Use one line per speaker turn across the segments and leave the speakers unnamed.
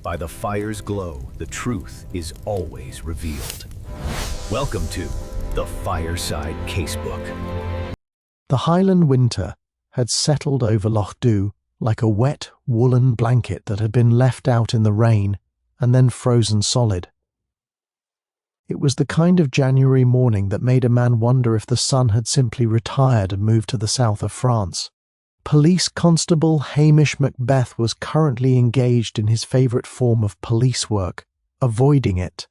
By the fire's glow, the truth is always revealed. Welcome to the Fireside Casebook.
The Highland winter had settled over Lochdubh like a wet woolen blanket that had been left out in the rain and then frozen solid. It was the kind of January morning that made a man wonder if the sun had simply retired and moved to the south of France. Police Constable Hamish Macbeth was currently engaged in his favourite form of police work, avoiding it.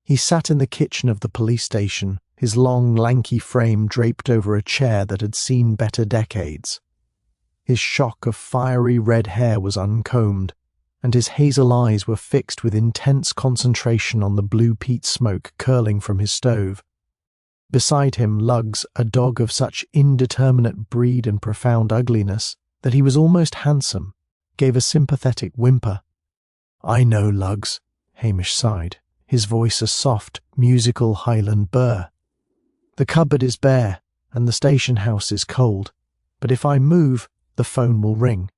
He sat in the kitchen of the police station, his long, lanky frame draped over a chair that had seen better decades. His shock of fiery red hair was uncombed, and his hazel eyes were fixed with intense concentration on the blue peat smoke curling from his stove. Beside him, Lugs, a dog of such indeterminate breed and profound ugliness that he was almost handsome, gave a sympathetic whimper. "I know, Lugs," Hamish sighed, his voice a soft, musical Highland burr. "The cupboard is bare, and the station house is cold, but if I move, the phone will ring.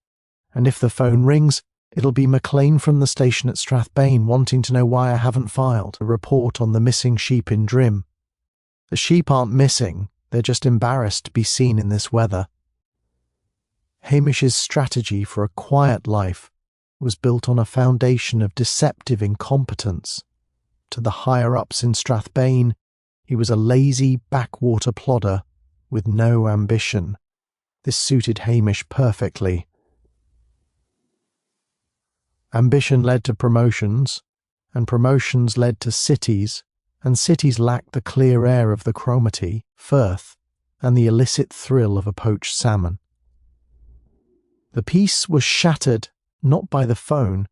And if the phone rings, it'll be McLean from the station at Strathbane wanting to know why I haven't filed a report on the missing sheep in Drim. The sheep aren't missing, they're just embarrassed to be seen in this weather." Hamish's strategy for a quiet life was built on a foundation of deceptive incompetence. To the higher-ups in Strathbane, he was a lazy backwater plodder with no ambition. This suited Hamish perfectly. Ambition led to promotions, and promotions led to cities, and cities lacked the clear air of the Cromarty, Firth, and the illicit thrill of a poached salmon. The peace was shattered not by the phone,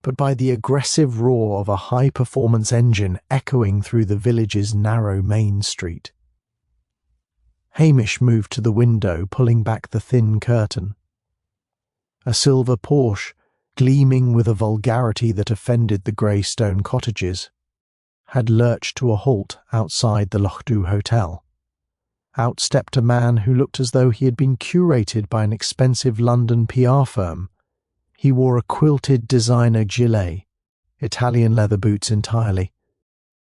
but by the aggressive roar of a high-performance engine echoing through the village's narrow main street. Hamish moved to the window, pulling back the thin curtain. A silver Porsche, gleaming with a vulgarity that offended the grey stone cottages, had lurched to a halt outside the Lochdubh Hotel. Out stepped a man who looked as though he had been curated by an expensive London PR firm. He wore a quilted designer gilet, Italian leather boots entirely,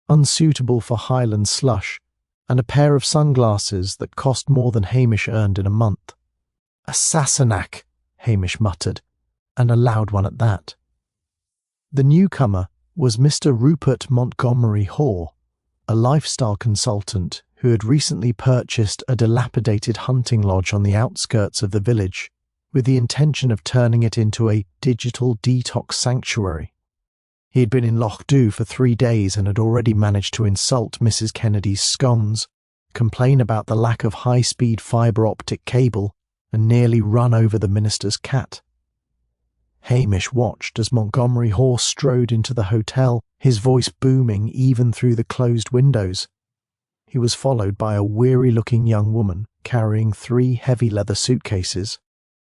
unsuitable for Highland slush, and a pair of sunglasses that cost more than Hamish earned in a month. "A Sassenach," Hamish muttered, and a loud one at that. The newcomer was Mr. Rupert Montgomery Haw, a lifestyle consultant who had recently purchased a dilapidated hunting lodge on the outskirts of the village, with the intention of turning it into a digital detox sanctuary. He had been in Lochdubh for 3 days and had already managed to insult Mrs. Kennedy's scones, complain about the lack of high-speed fibre-optic cable, and nearly run over the minister's cat. Hamish watched as Montgomery Haw strode into the hotel, his voice booming even through the closed windows. He was followed by a weary-looking young woman carrying 3 heavy leather suitcases.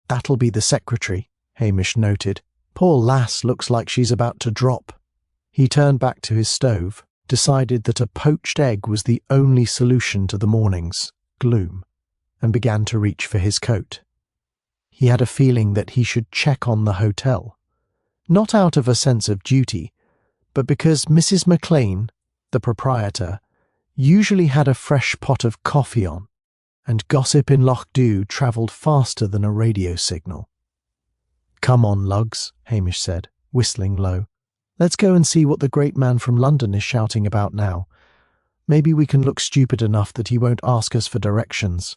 "That'll be the secretary," Hamish noted. "Poor lass looks like she's about to drop." He turned back to his stove, decided that a poached egg was the only solution to the morning's gloom, and began to reach for his coat. He had a feeling that he should check on the hotel, not out of a sense of duty, but because Mrs. McLean, the proprietor, usually had a fresh pot of coffee on, and gossip in Lochdubh travelled faster than a radio signal. "Come on, Lugs," Hamish said, whistling low. "Let's go and see what the great man from London is shouting about now. Maybe we can look stupid enough that he won't ask us for directions."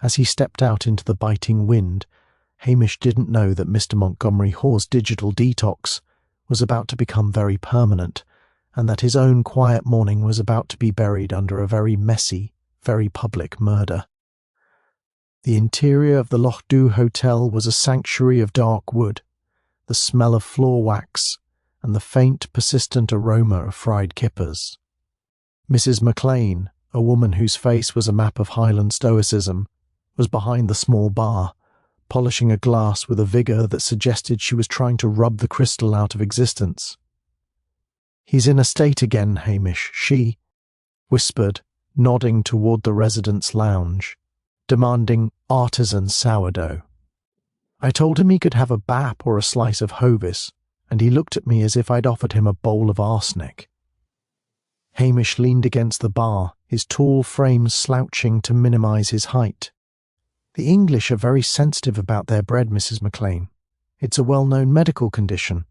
As he stepped out into the biting wind, Hamish didn't know that Mr. Montgomery Haw's digital detox was about to become very permanent, and that his own quiet morning was about to be buried under a very messy, very public murder. The interior of the Lochdubh Hotel was a sanctuary of dark wood, the smell of floor wax, and the faint, persistent aroma of fried kippers. Mrs. McLean, a woman whose face was a map of Highland stoicism, was behind the small bar, polishing a glass with a vigour that suggested she was trying to rub the crystal out of existence. "He's in a state again, Hamish," she whispered, nodding toward the residents' lounge, demanding artisan sourdough. "I told him he could have a bap or a slice of Hovis, and he looked at me as if I'd offered him a bowl of arsenic. Hamish leaned against the bar, his tall frame slouching to minimize his height. "The English are very sensitive about their bread, Mrs. McLean. It's a well-known medical condition."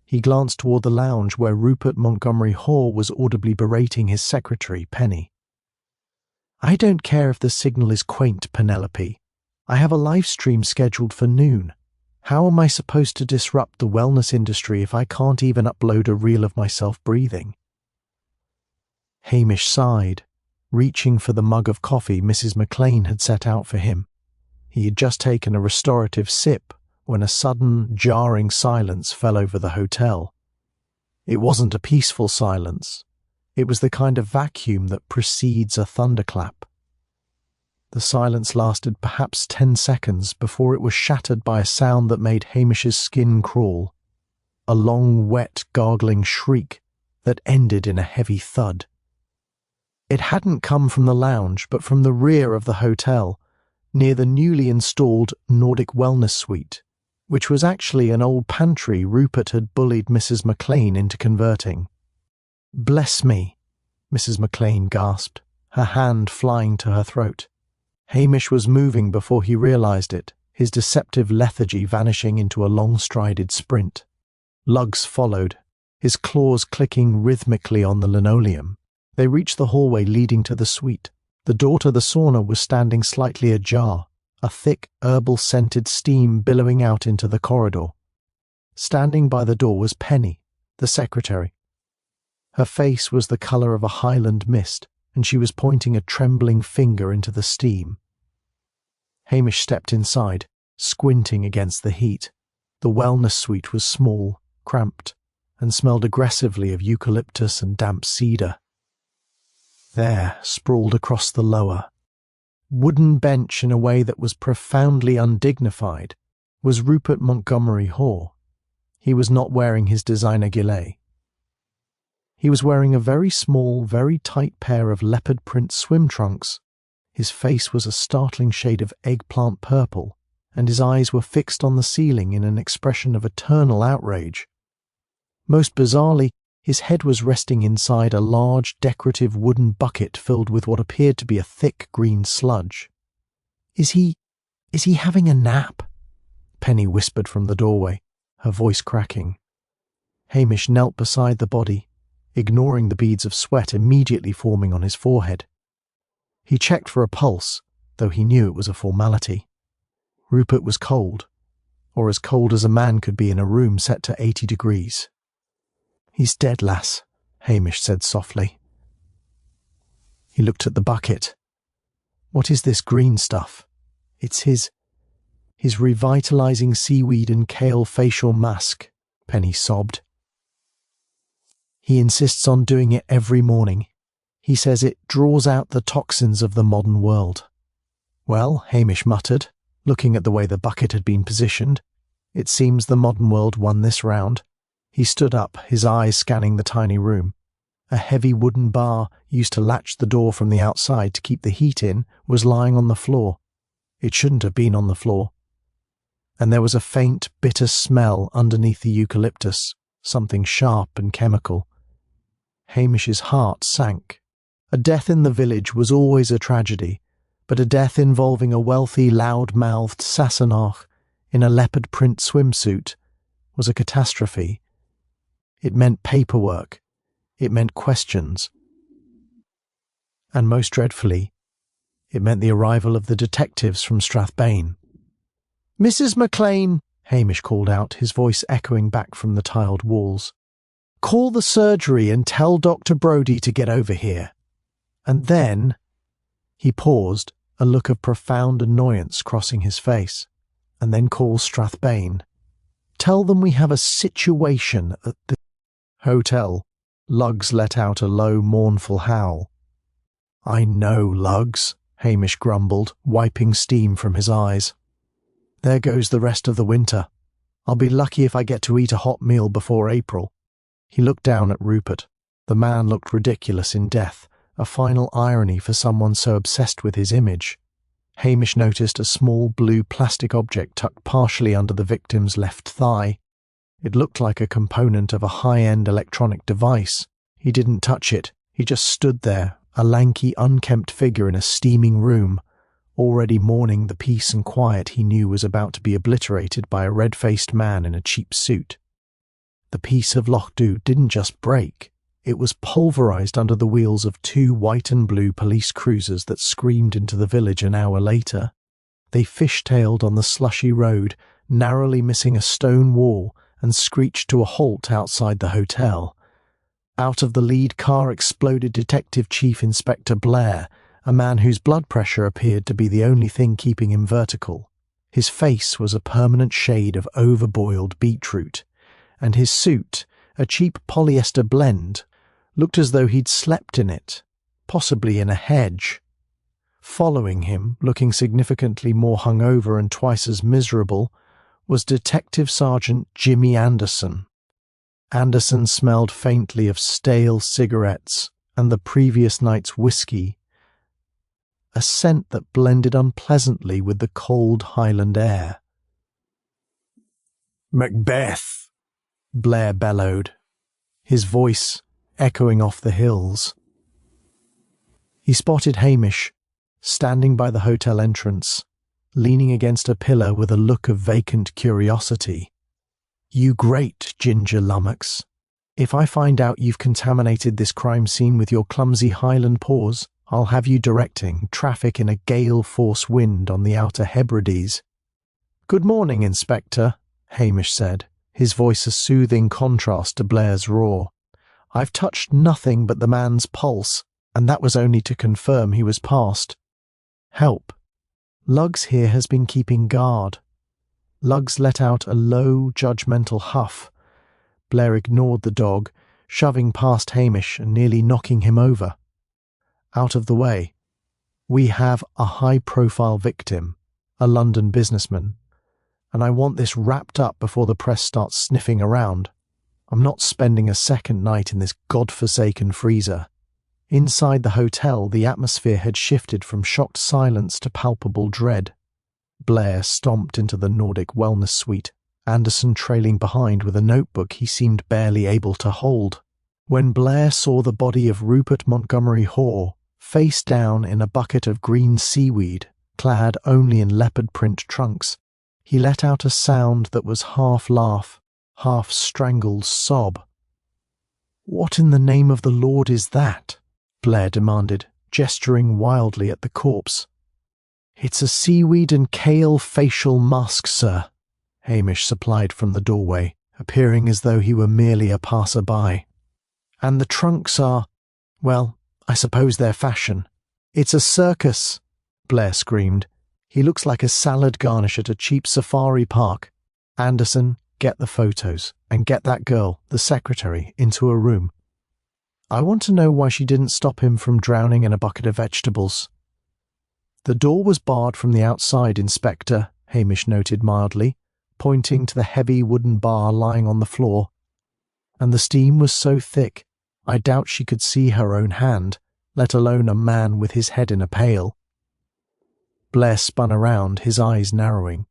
He glanced toward the lounge where Rupert Montgomery Hall was audibly berating his secretary, Penny. "I don't care if the signal is quaint, Penelope. I have a live stream scheduled for noon. How am I supposed to disrupt the wellness industry if I can't even upload a reel of myself breathing?" Hamish sighed, reaching for the mug of coffee Mrs. McLean had set out for him. He had just taken a restorative sip when a sudden, jarring silence fell over the hotel. It wasn't a peaceful silence. It was the kind of vacuum that precedes a thunderclap. The silence lasted perhaps 10 seconds before it was shattered by a sound that made Hamish's skin crawl. A long, wet, gargling shriek that ended in a heavy thud. It hadn't come from the lounge, but from the rear of the hotel, near the newly installed Nordic Wellness Suite, which was actually an old pantry Rupert had bullied Mrs. McLean into converting. "Bless me," Mrs. McLean gasped, her hand flying to her throat. Hamish was moving before he realized it, his deceptive lethargy vanishing into a long-strided sprint. Lugs followed, his claws clicking rhythmically on the linoleum. They reached the hallway leading to the suite. The door to the sauna was standing slightly ajar, a thick, herbal-scented steam billowing out into the corridor. Standing by the door was Penny, the secretary. Her face was the colour of a Highland mist, and she was pointing a trembling finger into the steam. Hamish stepped inside, squinting against the heat. The wellness suite was small, cramped, and smelled aggressively of eucalyptus and damp cedar. There, sprawled across the lower, wooden bench in a way that was profoundly undignified, was Rupert Montgomery Hall. He was not wearing his designer gilet. He was wearing a very small, very tight pair of leopard print swim trunks. His face was a startling shade of eggplant purple, and his eyes were fixed on the ceiling in an expression of eternal outrage. Most bizarrely, his head was resting inside a large, decorative wooden bucket filled with what appeared to be a thick green sludge. Is he having a nap?" Penny whispered from the doorway, her voice cracking. Hamish knelt beside the body, ignoring the beads of sweat immediately forming on his forehead. He checked for a pulse, though he knew it was a formality. Rupert was cold, or as cold as a man could be in a room set to 80 degrees. "He's dead, lass," Hamish said softly. He looked at the bucket. "What is this green stuff?" "It's his revitalizing seaweed and kale facial mask," Penny sobbed. "He insists on doing it every morning. He says it draws out the toxins of the modern world." "Well," Hamish muttered, looking at the way the bucket had been positioned, "it seems the modern world won this round." He stood up, his eyes scanning the tiny room. A heavy wooden bar, used to latch the door from the outside to keep the heat in, was lying on the floor. It shouldn't have been on the floor. And there was a faint, bitter smell underneath the eucalyptus, something sharp and chemical. Hamish's heart sank. A death in the village was always a tragedy, but a death involving a wealthy, loud-mouthed Sassenach in a leopard print swimsuit was a catastrophe. It meant paperwork. It meant questions. And most dreadfully, it meant the arrival of the detectives from Strathbane. "Mrs. McLean," Hamish called out, his voice echoing back from the tiled walls. "Call the surgery and tell Dr. Brodie to get over here." And then he paused, a look of profound annoyance crossing his face, and then call Strathbane. "Tell them we have a situation at the hotel." Luggs let out a low, mournful howl. "I know, Luggs," Hamish grumbled, wiping steam from his eyes. "There goes the rest of the winter. I'll be lucky if I get to eat a hot meal before April." He looked down at Rupert. The man looked ridiculous in death, a final irony for someone so obsessed with his image. Hamish noticed a small blue plastic object tucked partially under the victim's left thigh. It looked like a component of a high-end electronic device. He didn't touch it. He just stood there, a lanky, unkempt figure in a steaming room, already mourning the peace and quiet he knew was about to be obliterated by a red-faced man in a cheap suit. The piece of Lochdubh didn't just break. It was pulverized under the wheels of 2 white and blue police cruisers that screamed into the village an hour later. They fishtailed on the slushy road, narrowly missing a stone wall, and screeched to a halt outside the hotel. Out of the lead car exploded Detective Chief Inspector Blair, a man whose blood pressure appeared to be the only thing keeping him vertical. His face was a permanent shade of overboiled beetroot, and his suit, a cheap polyester blend, looked as though he'd slept in it, possibly in a hedge. Following him, looking significantly more hungover and twice as miserable, was Detective Sergeant Jimmy Anderson. Anderson smelled faintly of stale cigarettes and the previous night's whiskey, a scent that blended unpleasantly with the cold Highland air. "Macbeth!" Blair bellowed, his voice echoing off the hills. He spotted Hamish, standing by the hotel entrance, leaning against a pillar with a look of vacant curiosity. "You great ginger lummox. If I find out you've contaminated this crime scene with your clumsy Highland paws, I'll have you directing traffic in a gale-force wind on the Outer Hebrides." "Good morning, Inspector," Hamish said, his voice a soothing contrast to Blair's roar. "I've touched nothing but the man's pulse, and that was only to confirm he was past help. Lugs here has been keeping guard." Lugs let out a low, judgmental huff. Blair ignored the dog, shoving past Hamish and nearly knocking him over. "Out of the way. We have a high-profile victim, a London businessman, and I want this wrapped up before the press starts sniffing around. I'm not spending a second night in this godforsaken freezer." Inside the hotel, the atmosphere had shifted from shocked silence to palpable dread. Blair stomped into the Nordic wellness suite, Anderson trailing behind with a notebook he seemed barely able to hold. When Blair saw the body of Rupert Montgomery Hoare, face down in a bucket of green seaweed, clad only in leopard print trunks, he let out a sound that was half laugh, half strangled sob. "What in the name of the Lord is that?" Blair demanded, gesturing wildly at the corpse. "It's a seaweed and kale facial mask, sir," Hamish supplied from the doorway, appearing as though he were merely a passer-by. "And the trunks are, well, I suppose they're fashion." "It's a circus," Blair screamed. "He looks like a salad garnish at a cheap safari park. Anderson, get the photos, and get that girl, the secretary, into a room. I want to know why she didn't stop him from drowning in a bucket of vegetables." "The door was barred from the outside, Inspector," Hamish noted mildly, pointing to the heavy wooden bar lying on the floor. "And the steam was so thick, I doubt she could see her own hand, let alone a man with his head in a pail." Blair spun around, his eyes narrowing.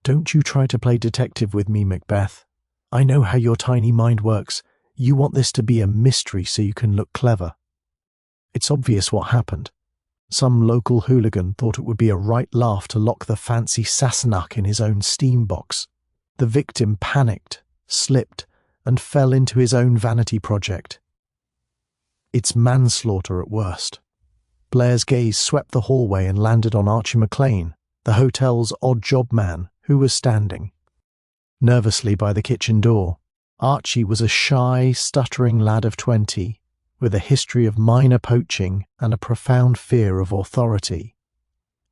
"Don't you try to play detective with me, Macbeth. I know how your tiny mind works. You want this to be a mystery so you can look clever. It's obvious what happened. Some local hooligan thought it would be a right laugh to lock the fancy Sassenach in his own steam box. The victim panicked, slipped, and fell into his own vanity project. It's manslaughter at worst." Blair's gaze swept the hallway and landed on Archie McLean, the hotel's odd job man, who was standing nervously by the kitchen door. Archie was a shy, stuttering lad of 20, with a history of minor poaching and a profound fear of authority.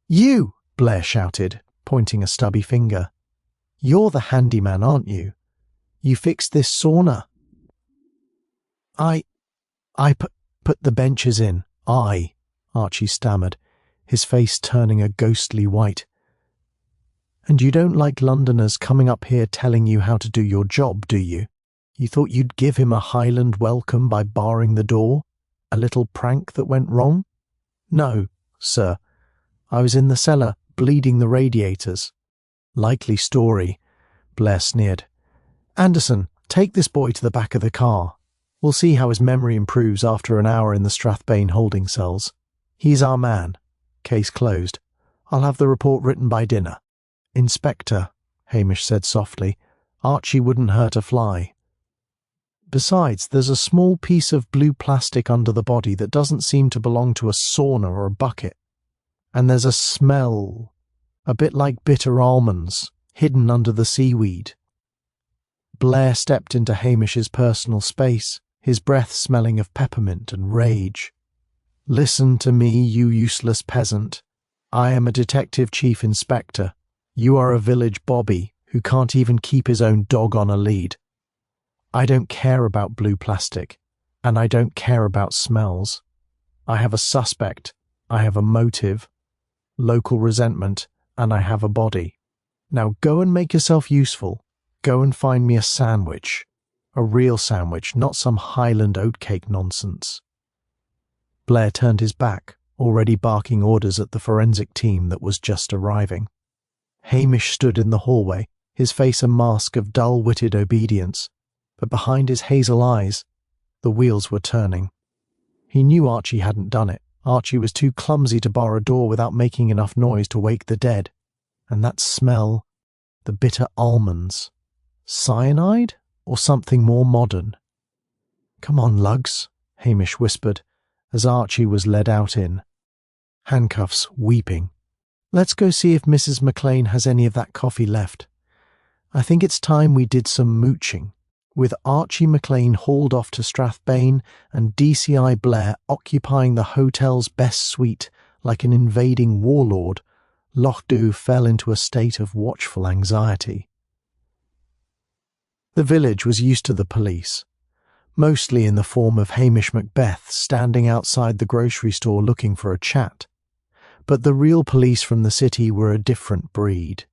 "You!" Blair shouted, pointing a stubby finger. "You're the handyman, aren't you? You fixed this sauna." I put the benches in. Archie stammered, his face turning a ghostly white. "And you don't like Londoners coming up here telling you how to do your job, do you? You thought you'd give him a Highland welcome by barring the door? A little prank that went wrong?" "No, sir. I was in the cellar, bleeding the radiators." "Likely story," Blair sneered. Anderson, take this boy to the back of the car. We'll see how his memory improves after an hour in the Strathbane holding cells. He's our man. Case closed. I'll have the report written by dinner. Inspector, Hamish said softly, Archie wouldn't hurt a fly. Besides, there's a small piece of blue plastic under the body that doesn't seem to belong to a sauna or a bucket. And there's a smell, a bit like bitter almonds, hidden under the seaweed. Blair stepped into Hamish's personal space, his breath smelling of peppermint and rage. Listen to me, you useless peasant. I am a detective chief inspector. You are a village bobby who can't even keep his own dog on a lead. I don't care about blue plastic, and I don't care about smells. I have a suspect, I have a motive, local resentment, and I have a body. Now go and make yourself useful. Go and find me a sandwich. A real sandwich, not some Highland oatcake nonsense. Blair turned his back, already barking orders at the forensic team that was just arriving. Hamish stood in the hallway, his face a mask of dull-witted obedience, but behind his hazel eyes, the wheels were turning. He knew Archie hadn't done it. Archie was too clumsy to bar a door without making enough noise to wake the dead. And that smell, the bitter almonds. Cyanide? Or something more modern? Come on, Lugs, Hamish whispered, as Archie was led out in. Handcuffs, weeping. Let's go see if Mrs. McLean has any of that coffee left. I think it's time we did some mooching. With Archie McLean hauled off to Strathbane and DCI Blair occupying the hotel's best suite like an invading warlord, Lochdubh fell into a state of watchful anxiety. The village was used to the police, mostly in the form of Hamish Macbeth standing outside the grocery store looking for a chat. But the real police from the city were a different breed.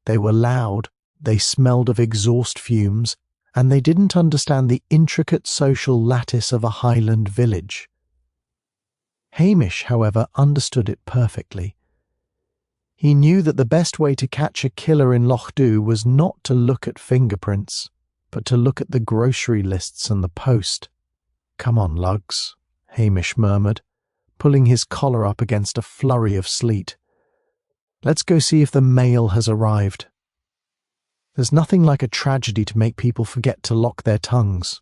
They were loud, they smelled of exhaust fumes, and they didn't understand the intricate social lattice of a Highland village. Hamish, however, understood it perfectly. He knew that the best way to catch a killer in Lochdubh was not to look at fingerprints, but to look at the grocery lists and the post. Come on, Lugs, Hamish murmured, pulling his collar up against a flurry of sleet. Let's go see if the mail has arrived. There's nothing like a tragedy to make people forget to lock their tongues.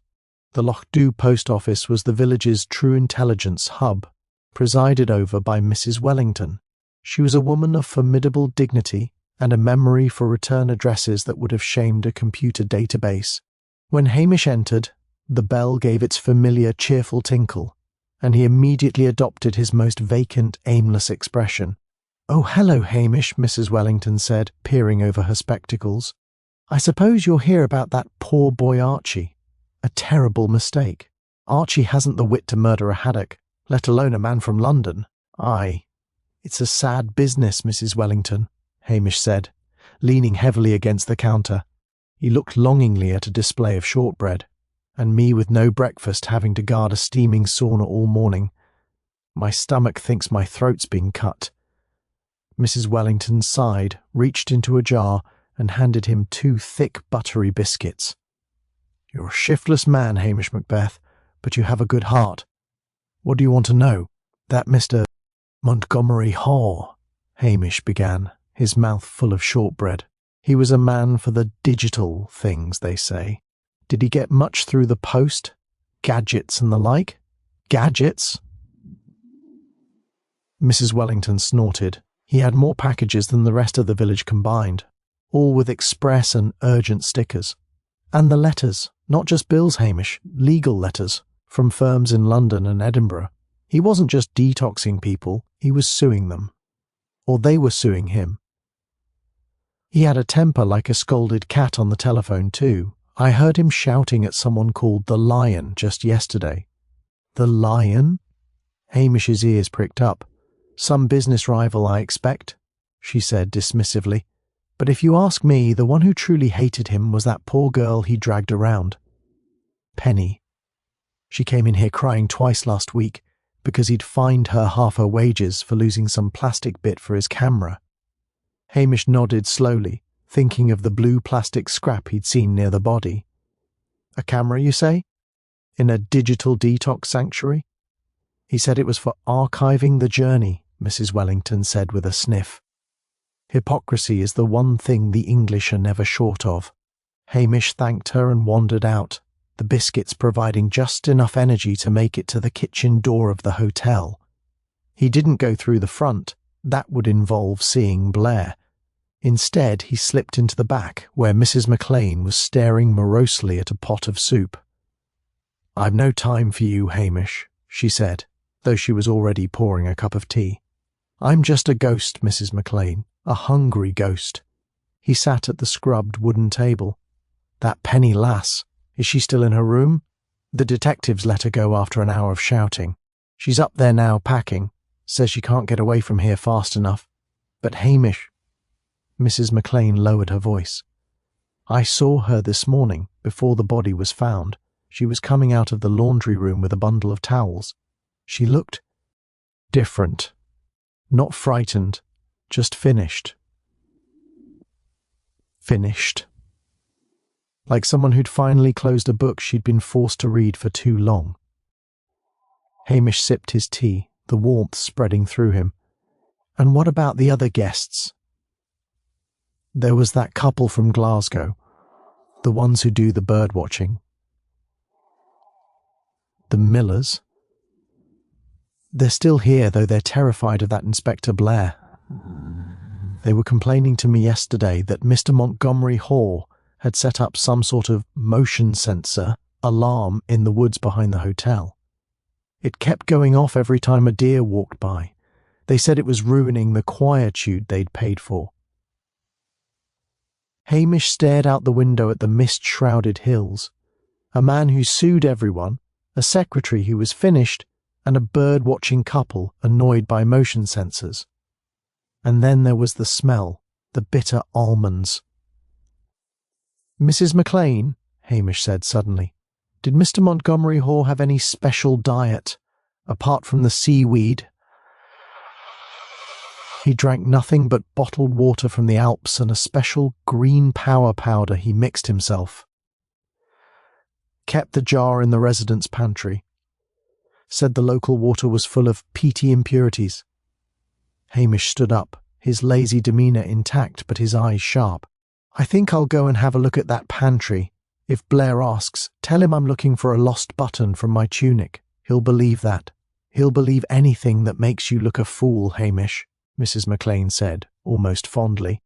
The Lochdubh post office was the village's true intelligence hub, presided over by Mrs. Wellington. She was a woman of formidable dignity and a memory for return addresses that would have shamed a computer database. When Hamish entered, the bell gave its familiar cheerful tinkle, and he immediately adopted his most vacant, aimless expression. "Oh, hello, Hamish," Mrs. Wellington said, peering over her spectacles. "I suppose you'll hear about that poor boy Archie. A terrible mistake. Archie hasn't the wit to murder a haddock, let alone a man from London. Aye. It's a sad business, Mrs. Wellington," Hamish said, leaning heavily against the counter. He looked longingly at a display of shortbread, and me with no breakfast having to guard a steaming sauna all morning. My stomach thinks my throat's been cut. Mrs. Wellington sighed, reached into a jar, and handed him 2 thick, buttery biscuits. "You're a shiftless man, Hamish Macbeth, but you have a good heart. What do you want to know?" "That Mr. Montgomery Haw," Hamish began, his mouth full of shortbread. "He was a man for the digital things, they say. Did he get much through the post? Gadgets and the like?" "Gadgets?" Mrs. Wellington snorted. He had more packages than the rest of the village combined, all with express and urgent stickers. And the letters, not just bills, Hamish, legal letters, from firms in London and Edinburgh. He wasn't just detoxing people, he was suing them. Or they were suing him. He had a temper like a scolded cat on the telephone too. I heard him shouting at someone called the Lion just yesterday. The Lion? Hamish's ears pricked up. "Some business rival, I expect," she said dismissively. "But if you ask me, the one who truly hated him was that poor girl he dragged around. Penny. She came in here crying twice last week because he'd fined her half her wages for losing some plastic bit for his camera." Hamish nodded slowly, thinking of the blue plastic scrap he'd seen near the body. A camera, you say? In a digital detox sanctuary? He said it was for archiving the journey, Mrs. Wellington said with a sniff. Hypocrisy is the one thing the English are never short of. Hamish thanked her and wandered out, the biscuits providing just enough energy to make it to the kitchen door of the hotel. He didn't go through the front. That would involve seeing Blair. Instead, he slipped into the back, where Mrs. McLean was staring morosely at a pot of soup. "I've no time for you, Hamish," she said, though she was already pouring a cup of tea. "I'm just a ghost, Mrs. McLean, a hungry ghost." He sat at the scrubbed wooden table. "That Penny lass, is she still in her room? The detectives let her go after an hour of shouting. She's up there now packing, says she can't get away from here fast enough. But Hamish—" Mrs. McLean lowered her voice. "I saw her this morning, before the body was found. She was coming out of the laundry room with a bundle of towels. She looked different. Not frightened, just finished. Finished. Like someone who'd finally closed a book she'd been forced to read for too long." Hamish sipped his tea, the warmth spreading through him. "And what about the other guests?" "There was that couple from Glasgow, the ones who do the bird watching." "The Millers?" "They're still here, though they're terrified of that Inspector Blair. They were complaining to me yesterday that Mr. Montgomery Hall had set up some sort of motion sensor alarm in the woods behind the hotel. It kept going off every time a deer walked by. They said it was ruining the quietude they'd paid for." Hamish stared out the window at the mist-shrouded hills. A man who sued everyone, a secretary who was finished, and a bird-watching couple annoyed by motion sensors. And then there was the smell, the bitter almonds. "Mrs. McLean," Hamish said suddenly, "did Mr. Montgomery Hall have any special diet, apart from the seaweed?" "He drank nothing but bottled water from the Alps and a special green power powder he mixed himself. Kept the jar in the residence pantry. Said the local water was full of peaty impurities." Hamish stood up, his lazy demeanour intact but his eyes sharp. "I think I'll go and have a look at that pantry. If Blair asks, tell him I'm looking for a lost button from my tunic. He'll believe that. He'll believe anything that makes you look a fool, Hamish," Mrs. McLean said, almost fondly.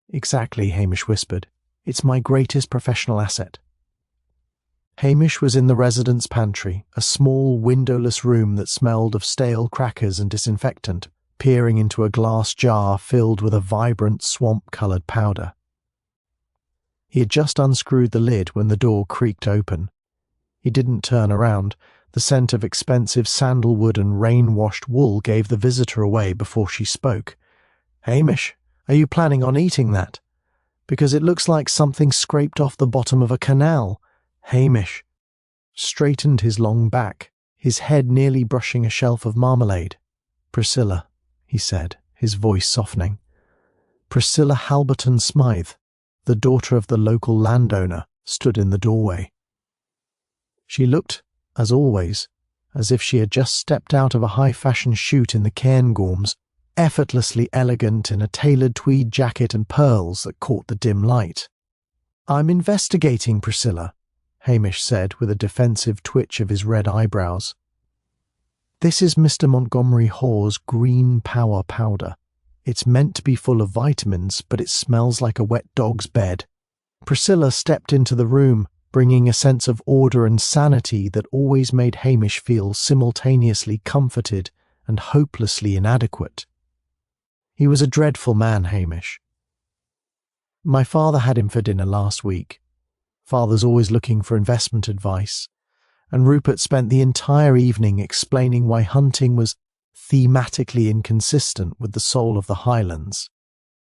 "Exactly," Hamish whispered. "It's my greatest professional asset." Hamish was in the residence pantry, a small windowless room that smelled of stale crackers and disinfectant, peering into a glass jar filled with a vibrant swamp-coloured powder. He had just unscrewed the lid when the door creaked open. He didn't turn around. The scent of expensive sandalwood and rain-washed wool gave the visitor away before she spoke. "Hamish, are you planning on eating that? Because it looks like something scraped off the bottom of a canal." Hamish straightened his long back, his head nearly brushing a shelf of marmalade. "Priscilla," he said, his voice softening. "Priscilla Halberton Smythe, the daughter of the local landowner, stood in the doorway. She looked, as always, as if she had just stepped out of a high-fashion shoot in the Cairngorms, effortlessly elegant in a tailored tweed jacket and pearls that caught the dim light. "I'm investigating, Priscilla," Hamish said with a defensive twitch of his red eyebrows. "This is Mr. Montgomery Hall's green power powder. It's meant to be full of vitamins, but it smells like a wet dog's bed." Priscilla stepped into the room, bringing a sense of order and sanity that always made Hamish feel simultaneously comforted and hopelessly inadequate. He was a dreadful man, Hamish. "My father had him for dinner last week. Father's always looking for investment advice, and Rupert spent the entire evening explaining why hunting was thematically inconsistent with the soul of the Highlands.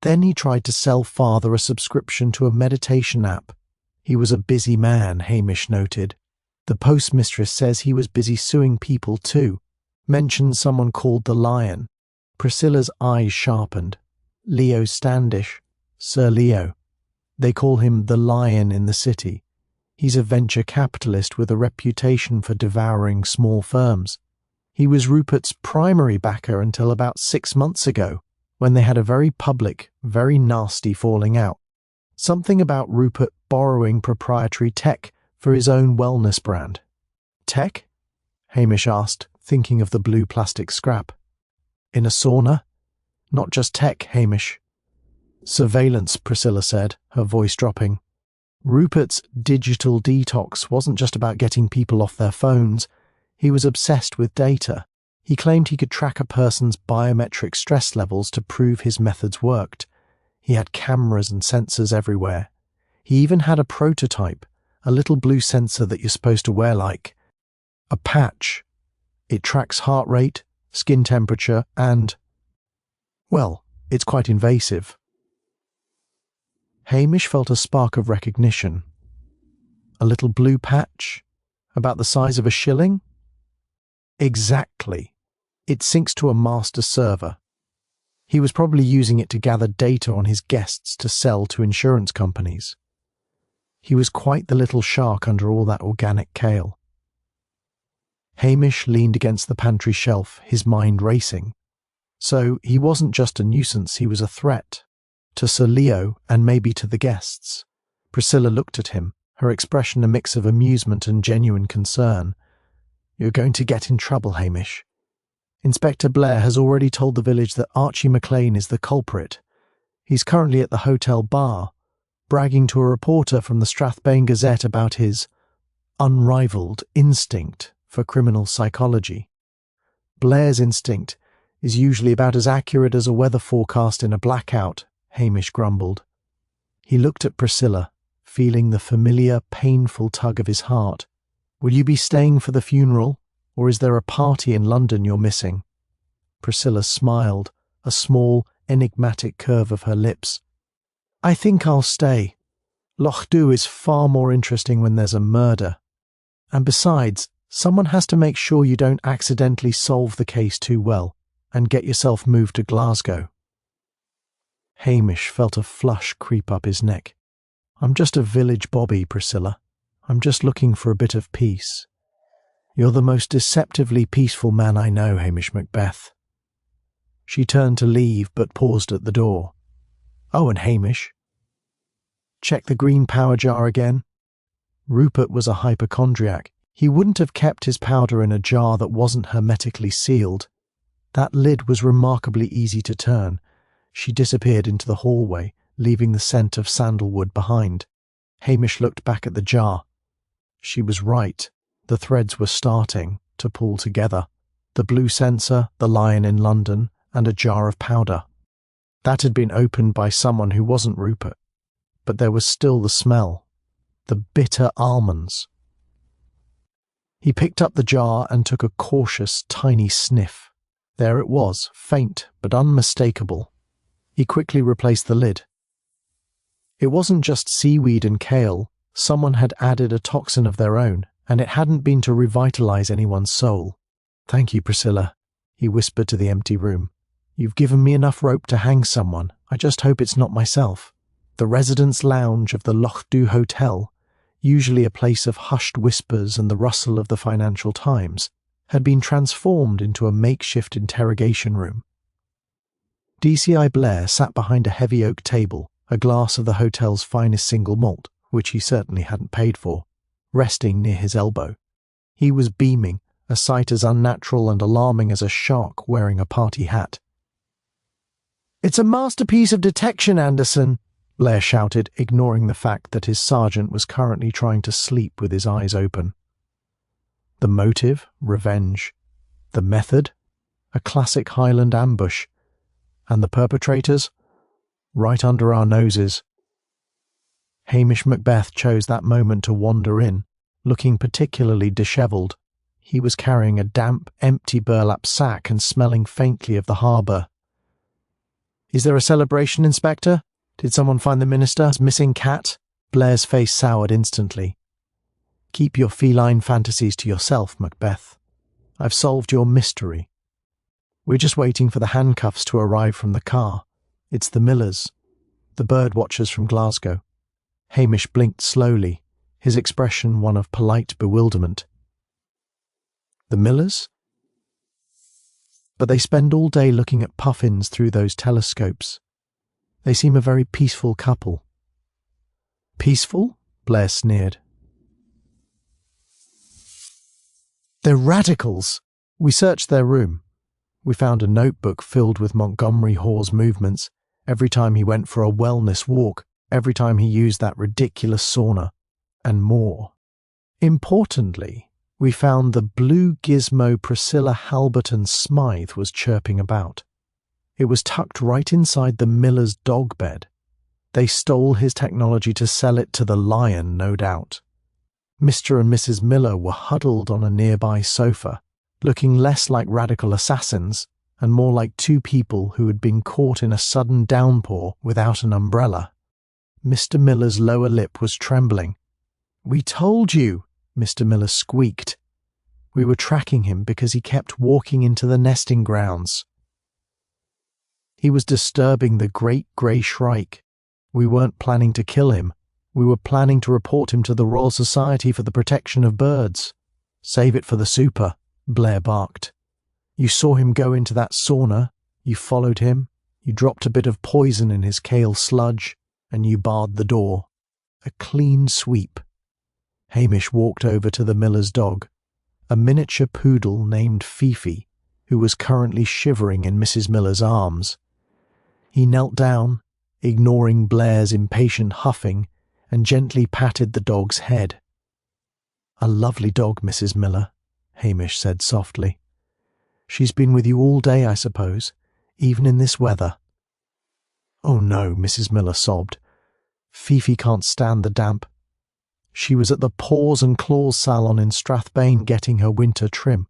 Then he tried to sell Father a subscription to a meditation app. He was a busy man, Hamish noted. The postmistress says he was busy suing people too. Mentioned someone called the Lion. Priscilla's eyes sharpened. Leo Standish. Sir Leo. They call him the Lion in the city. He's a venture capitalist with a reputation for devouring small firms. He was Rupert's primary backer until about 6 months ago, when they had a very public, very nasty falling out. Something about Rupert borrowing proprietary tech for his own wellness brand. Tech? Hamish asked, thinking of the blue plastic scrap. In a sauna? Not just tech, Hamish. Surveillance, Priscilla said, her voice dropping. Rupert's digital detox wasn't just about getting people off their phones. He was obsessed with data. He claimed he could track a person's biometric stress levels to prove his methods worked. He had cameras and sensors everywhere. He even had a prototype, a little blue sensor that you're supposed to wear like a patch. It tracks heart rate, skin temperature, and, well, it's quite invasive. Hamish felt a spark of recognition. A little blue patch? About the size of a shilling? Exactly. It syncs to a master server. He was probably using it to gather data on his guests to sell to insurance companies. He was quite the little shark under all that organic kale. Hamish leaned against the pantry shelf, his mind racing. So he wasn't just a nuisance, he was a threat. To Sir Leo and maybe to the guests. Priscilla looked at him, her expression a mix of amusement and genuine concern. You're going to get in trouble, Hamish. Inspector Blair has already told the village that Archie McLean is the culprit. He's currently at the hotel bar, bragging to a reporter from the Strathbane Gazette about his unrivaled instinct for criminal psychology. Blair's instinct is usually about as accurate as a weather forecast in a blackout, Hamish grumbled. He looked at Priscilla, feeling the familiar, painful tug of his heart. Will you be staying for the funeral, or is there a party in London you're missing? Priscilla smiled, a small, enigmatic curve of her lips. I think I'll stay. Lochdubh is far more interesting when there's a murder. And besides, someone has to make sure you don't accidentally solve the case too well and get yourself moved to Glasgow. Hamish felt a flush creep up his neck. I'm just a village bobby, Priscilla. I'm just looking for a bit of peace. You're the most deceptively peaceful man I know, Hamish Macbeth. She turned to leave, but paused at the door. Oh, and Hamish. Check the green power jar again. Rupert was a hypochondriac. He wouldn't have kept his powder in a jar that wasn't hermetically sealed. That lid was remarkably easy to turn. She disappeared into the hallway, leaving the scent of sandalwood behind. Hamish looked back at the jar. She was right. The threads were starting to pull together. The blue sensor, the lion in London, and a jar of powder. That had been opened by someone who wasn't Rupert. But there was still the smell. The bitter almonds. He picked up the jar and took a cautious, tiny sniff. There it was, faint but unmistakable. He quickly replaced the lid. It wasn't just seaweed and kale. Someone had added a toxin of their own, and it hadn't been to revitalize anyone's soul. Thank you, Priscilla, he whispered to the empty room. You've given me enough rope to hang someone. I just hope it's not myself. The residence lounge of the Lochdubh Hotel, usually a place of hushed whispers and the rustle of the Financial Times, had been transformed into a makeshift interrogation room. DCI Blair sat behind a heavy oak table, a glass of the hotel's finest single malt, which he certainly hadn't paid for, resting near his elbow. He was beaming, a sight as unnatural and alarming as a shark wearing a party hat. "It's a masterpiece of detection, Anderson," Blair shouted, ignoring the fact that his sergeant was currently trying to sleep with his eyes open. The motive, revenge. The method, a classic Highland ambush. And the perpetrators, right under our noses. Hamish Macbeth chose that moment to wander in, looking particularly dishevelled. He was carrying a damp, empty burlap sack and smelling faintly of the harbour. "Is there a celebration, Inspector? Did someone find the minister's missing cat?" Blair's face soured instantly. "Keep your feline fantasies to yourself, Macbeth. I've solved your mystery. We're just waiting for the handcuffs to arrive from the car. It's the Millers, the bird watchers from Glasgow." Hamish blinked slowly, his expression one of polite bewilderment. The Millers? But they spend all day looking at puffins through those telescopes. They seem a very peaceful couple. Peaceful? Blair sneered. They're radicals. We searched their room. We found a notebook filled with Montgomery Hawes' movements every time he went for a wellness walk, every time he used that ridiculous sauna, and more. Importantly, we found the blue gizmo Priscilla Halberton Smythe was chirping about. It was tucked right inside the Miller's dog bed. They stole his technology to sell it to the lion, no doubt. Mr. and Mrs. Miller were huddled on a nearby sofa, looking less like radical assassins and more like two people who had been caught in a sudden downpour without an umbrella. Mr. Miller's lower lip was trembling. "We told you," Mr. Miller squeaked. "We were tracking him because he kept walking into the nesting grounds. He was disturbing the great grey shrike. We weren't planning to kill him. We were planning to report him to the Royal Society for the Protection of Birds. Save it for the super," Blair barked. "You saw him go into that sauna, you followed him, you dropped a bit of poison in his kale sludge, and you barred the door. A clean sweep." Hamish walked over to the Miller's dog, a miniature poodle named Fifi, who was currently shivering in Mrs. Miller's arms. He knelt down, ignoring Blair's impatient huffing, and gently patted the dog's head. "A lovely dog, Mrs. Miller," Hamish said softly. "She's been with you all day, I suppose, even in this weather." "Oh no," Mrs. Miller sobbed. "Fifi can't stand the damp. She was at the Paws and Claws salon in Strathbane getting her winter trim.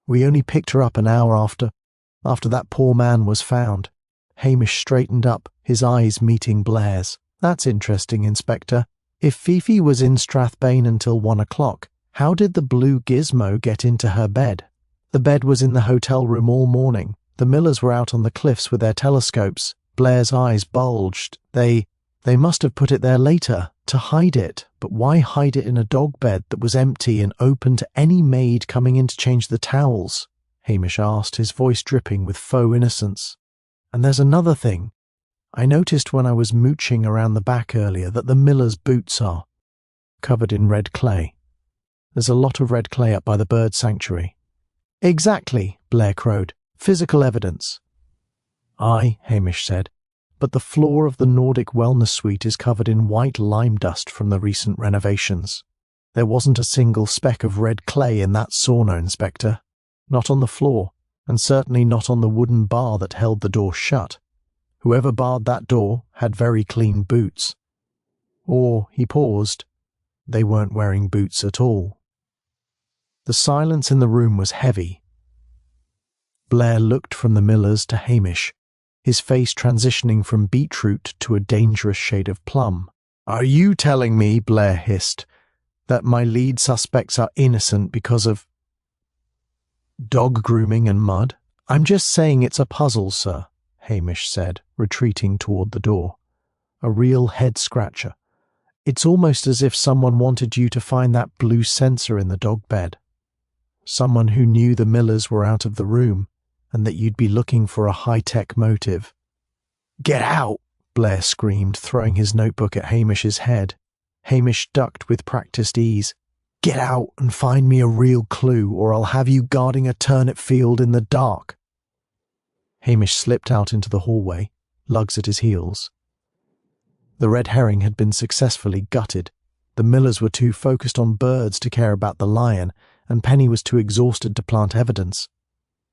We only picked her up an hour after that poor man was found." Hamish straightened up, his eyes meeting Blair's. "That's interesting, Inspector. If Fifi was in Strathbane until 1 o'clock, how did the blue gizmo get into her bed? The bed was in the hotel room all morning. The Millers were out on the cliffs with their telescopes." Blair's eyes bulged. They must have put it there later, to hide it. But why hide it in a dog bed that was empty and open to any maid coming in to change the towels? Hamish asked, his voice dripping with faux innocence. "And there's another thing. I noticed when I was mooching around the back earlier that the Millers' boots are covered in red clay. There's a lot of red clay up by the bird sanctuary." "Exactly," Blair crowed. "Physical evidence." "Aye," Hamish said, "but the floor of the Nordic Wellness Suite is covered in white lime dust from the recent renovations. There wasn't a single speck of red clay in that sauna, Inspector. Not on the floor, and certainly not on the wooden bar that held the door shut. Whoever barred that door had very clean boots. Or," he paused, "they weren't wearing boots at all." The silence in the room was heavy. Blair looked from the Millers to Hamish, his face transitioning from beetroot to a dangerous shade of plum. "Are you telling me," Blair hissed, "that my lead suspects are innocent because of dog grooming and mud?" "I'm just saying it's a puzzle, sir," Hamish said, retreating toward the door. "A real head-scratcher. It's almost as if someone wanted you to find that blue sensor in the dog bed. Someone who knew the Millers were out of the room, and that you'd be looking for a high-tech motive." "Get out!" Blair screamed, throwing his notebook at Hamish's head. Hamish ducked with practiced ease. "Get out and find me a real clue, or I'll have you guarding a turnip field in the dark." Hamish slipped out into the hallway, lugs at his heels. The red herring had been successfully gutted. The Millers were too focused on birds to care about the lion, and Penny was too exhausted to plant evidence.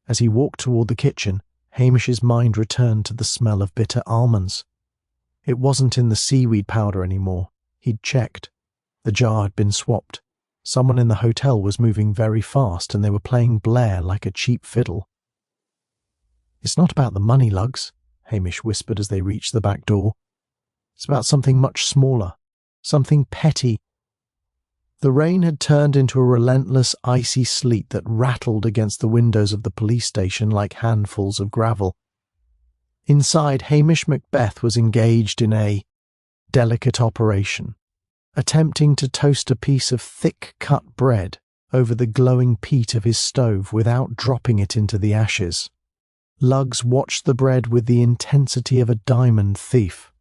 As he walked toward the kitchen, Hamish's mind returned to the smell of bitter almonds. It wasn't in the seaweed powder anymore. He'd checked. The jar had been swapped. Someone in the hotel was moving very fast, and they were playing Blair like a cheap fiddle. "It's not about the money, Lugs," Hamish whispered as they reached the back door. "It's about something much smaller, something petty." The rain had turned into a relentless, icy sleet that rattled against the windows of the police station like handfuls of gravel. Inside, Hamish Macbeth was engaged in a delicate operation, attempting to toast a piece of thick-cut bread over the glowing peat of his stove without dropping it into the ashes. Luggs watched the bread with the intensity of a diamond thief.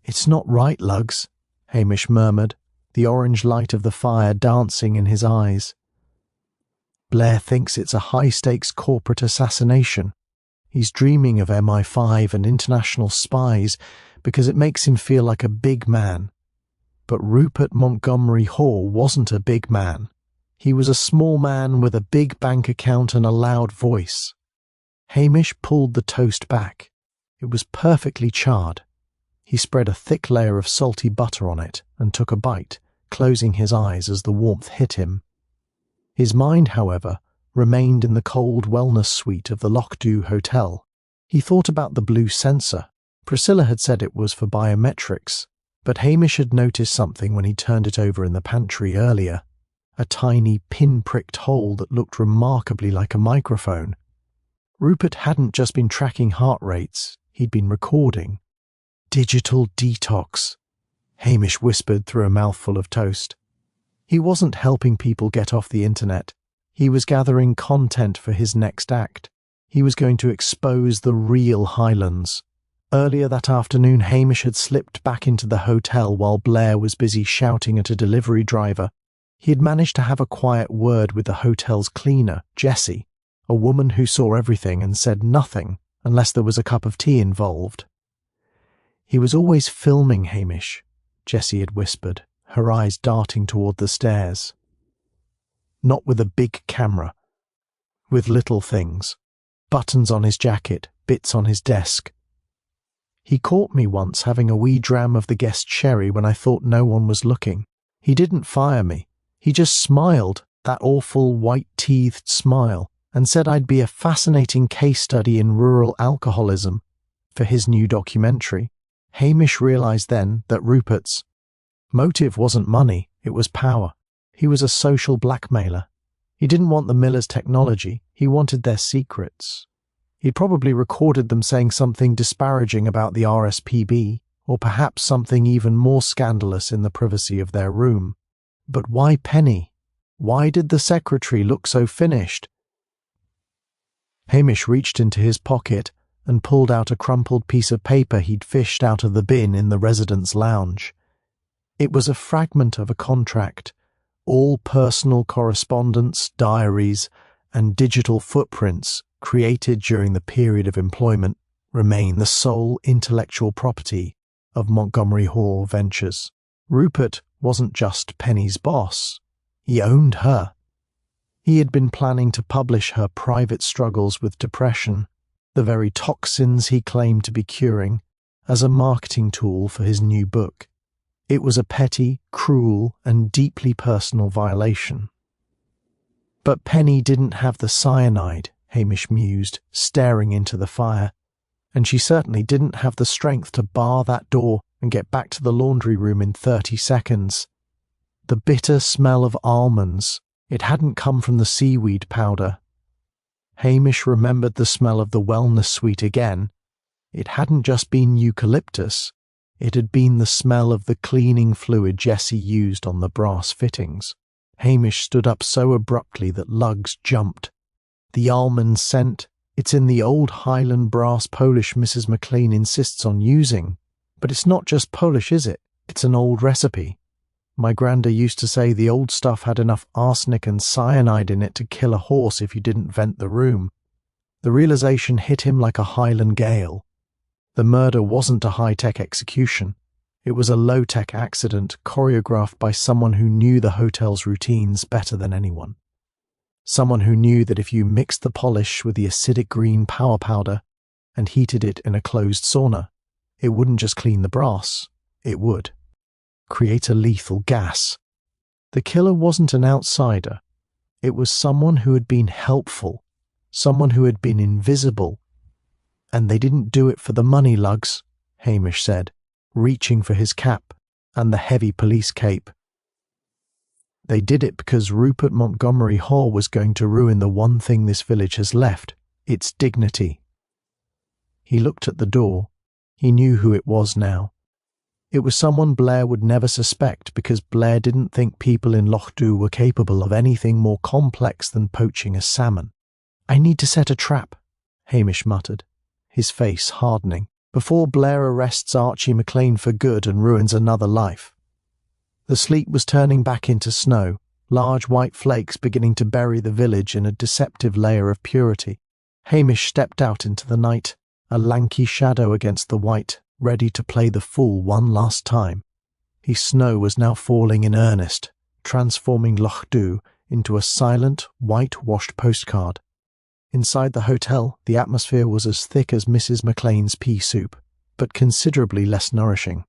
"It's not right, Luggs," Hamish murmured, the orange light of the fire dancing in his eyes. "Blair thinks it's a high-stakes corporate assassination. He's dreaming of MI5 and international spies because it makes him feel like a big man. But Rupert Montgomery Hall wasn't a big man. He was a small man with a big bank account and a loud voice." Hamish pulled the toast back. It was perfectly charred. He spread a thick layer of salty butter on it and took a bite, closing his eyes as the warmth hit him. His mind, however, remained in the cold wellness suite of the Lochdubh hotel. He thought about the blue sensor. Priscilla had said it was for biometrics, but Hamish had noticed something when he turned it over in the pantry earlier. A tiny pin-pricked hole that looked remarkably like a microphone. Rupert hadn't just been tracking heart rates, he'd been recording. "Digital detox," Hamish whispered through a mouthful of toast. He wasn't helping people get off the internet. He was gathering content for his next act. He was going to expose the real Highlands. Earlier that afternoon, Hamish had slipped back into the hotel while Blair was busy shouting at a delivery driver. He had managed to have a quiet word with the hotel's cleaner, Jessie, a woman who saw everything and said nothing unless there was a cup of tea involved. "He was always filming, Hamish," Jessie had whispered, her eyes darting toward the stairs. "Not with a big camera. With little things. Buttons on his jacket, bits on his desk. He caught me once having a wee dram of the guest sherry when I thought no one was looking. He didn't fire me. He just smiled, that awful white-teethed smile, and said I'd be a fascinating case study in rural alcoholism for his new documentary." Hamish realized then that Rupert's motive wasn't money, it was power. He was a social blackmailer. He didn't want the Millers' technology, he wanted their secrets. He'd probably recorded them saying something disparaging about the RSPB, or perhaps something even more scandalous in the privacy of their room. But why Penny? Why did the secretary look so finished? Hamish reached into his pocket and pulled out a crumpled piece of paper he'd fished out of the bin in the residence lounge. It was a fragment of a contract. All personal correspondence, diaries, and digital footprints created during the period of employment remain the sole intellectual property of Montgomery Hall Ventures. Rupert wasn't just Penny's boss. He owned her. He had been planning to publish her private struggles with depression, the very toxins he claimed to be curing, as a marketing tool for his new book. It was a petty, cruel, and deeply personal violation. But Penny didn't have the cyanide, Hamish mused, staring into the fire, and she certainly didn't have the strength to bar that door and get back to the laundry room in 30 seconds. The bitter smell of almonds, it hadn't come from the seaweed powder. Hamish remembered the smell of the wellness suite again. It hadn't just been eucalyptus, it had been the smell of the cleaning fluid Jessie used on the brass fittings. Hamish stood up so abruptly that Luggs jumped. "The almond scent, it's in the old Highland brass polish Mrs. McLean insists on using. But it's not just polish, is it? It's an old recipe. My granda used to say the old stuff had enough arsenic and cyanide in it to kill a horse if you didn't vent the room." The realization hit him like a Highland gale. The murder wasn't a high-tech execution. It was a low-tech accident choreographed by someone who knew the hotel's routines better than anyone. Someone who knew that if you mixed the polish with the acidic green power powder and heated it in a closed sauna, it wouldn't just clean the brass, it would create a lethal gas. The killer wasn't an outsider. It was someone who had been helpful, someone who had been invisible. "And they didn't do it for the money, Luggs," Hamish said, reaching for his cap and the heavy police cape. "They did it because Rupert Montgomery Hall was going to ruin the one thing this village has left, its dignity." He looked at the door. He knew who it was now. It was someone Blair would never suspect because Blair didn't think people in Lochdubh were capable of anything more complex than poaching a salmon. "I need to set a trap," Hamish muttered, his face hardening, "before Blair arrests Archie McLean for good and ruins another life." The sleet was turning back into snow, large white flakes beginning to bury the village in a deceptive layer of purity. Hamish stepped out into the night, a lanky shadow against the white, ready to play the fool one last time. His snow was now falling in earnest, transforming Lochdubh into a silent, whitewashed postcard. Inside the hotel, the atmosphere was as thick as Mrs. McLean's pea soup, but considerably less nourishing.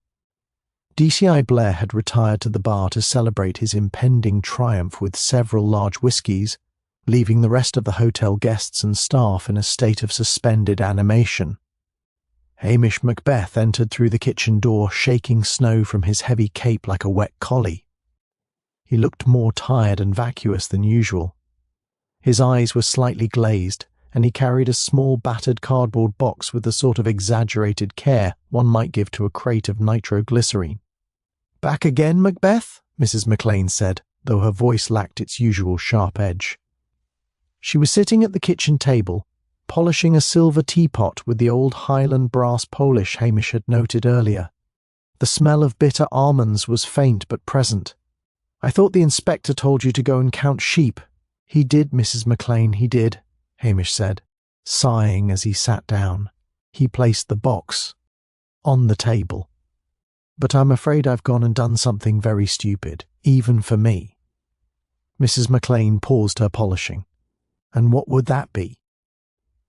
DCI Blair had retired to the bar to celebrate his impending triumph with several large whiskies, leaving the rest of the hotel guests and staff in a state of suspended animation. Hamish Macbeth entered through the kitchen door, shaking snow from his heavy cape like a wet collie. He looked more tired and vacuous than usual. His eyes were slightly glazed, and he carried a small battered cardboard box with the sort of exaggerated care one might give to a crate of nitroglycerine. "Back again, Macbeth?" Mrs. McLean said, though her voice lacked its usual sharp edge. She was sitting at the kitchen table, polishing a silver teapot with the old Highland brass polish Hamish had noted earlier. The smell of bitter almonds was faint but present. "I thought the inspector told you to go and count sheep." "He did, Mrs. McLean, he did," Hamish said, sighing as he sat down. He placed the box on the table. "But I'm afraid I've gone and done something very stupid, even for me." Mrs. McLean paused her polishing. "And what would that be?"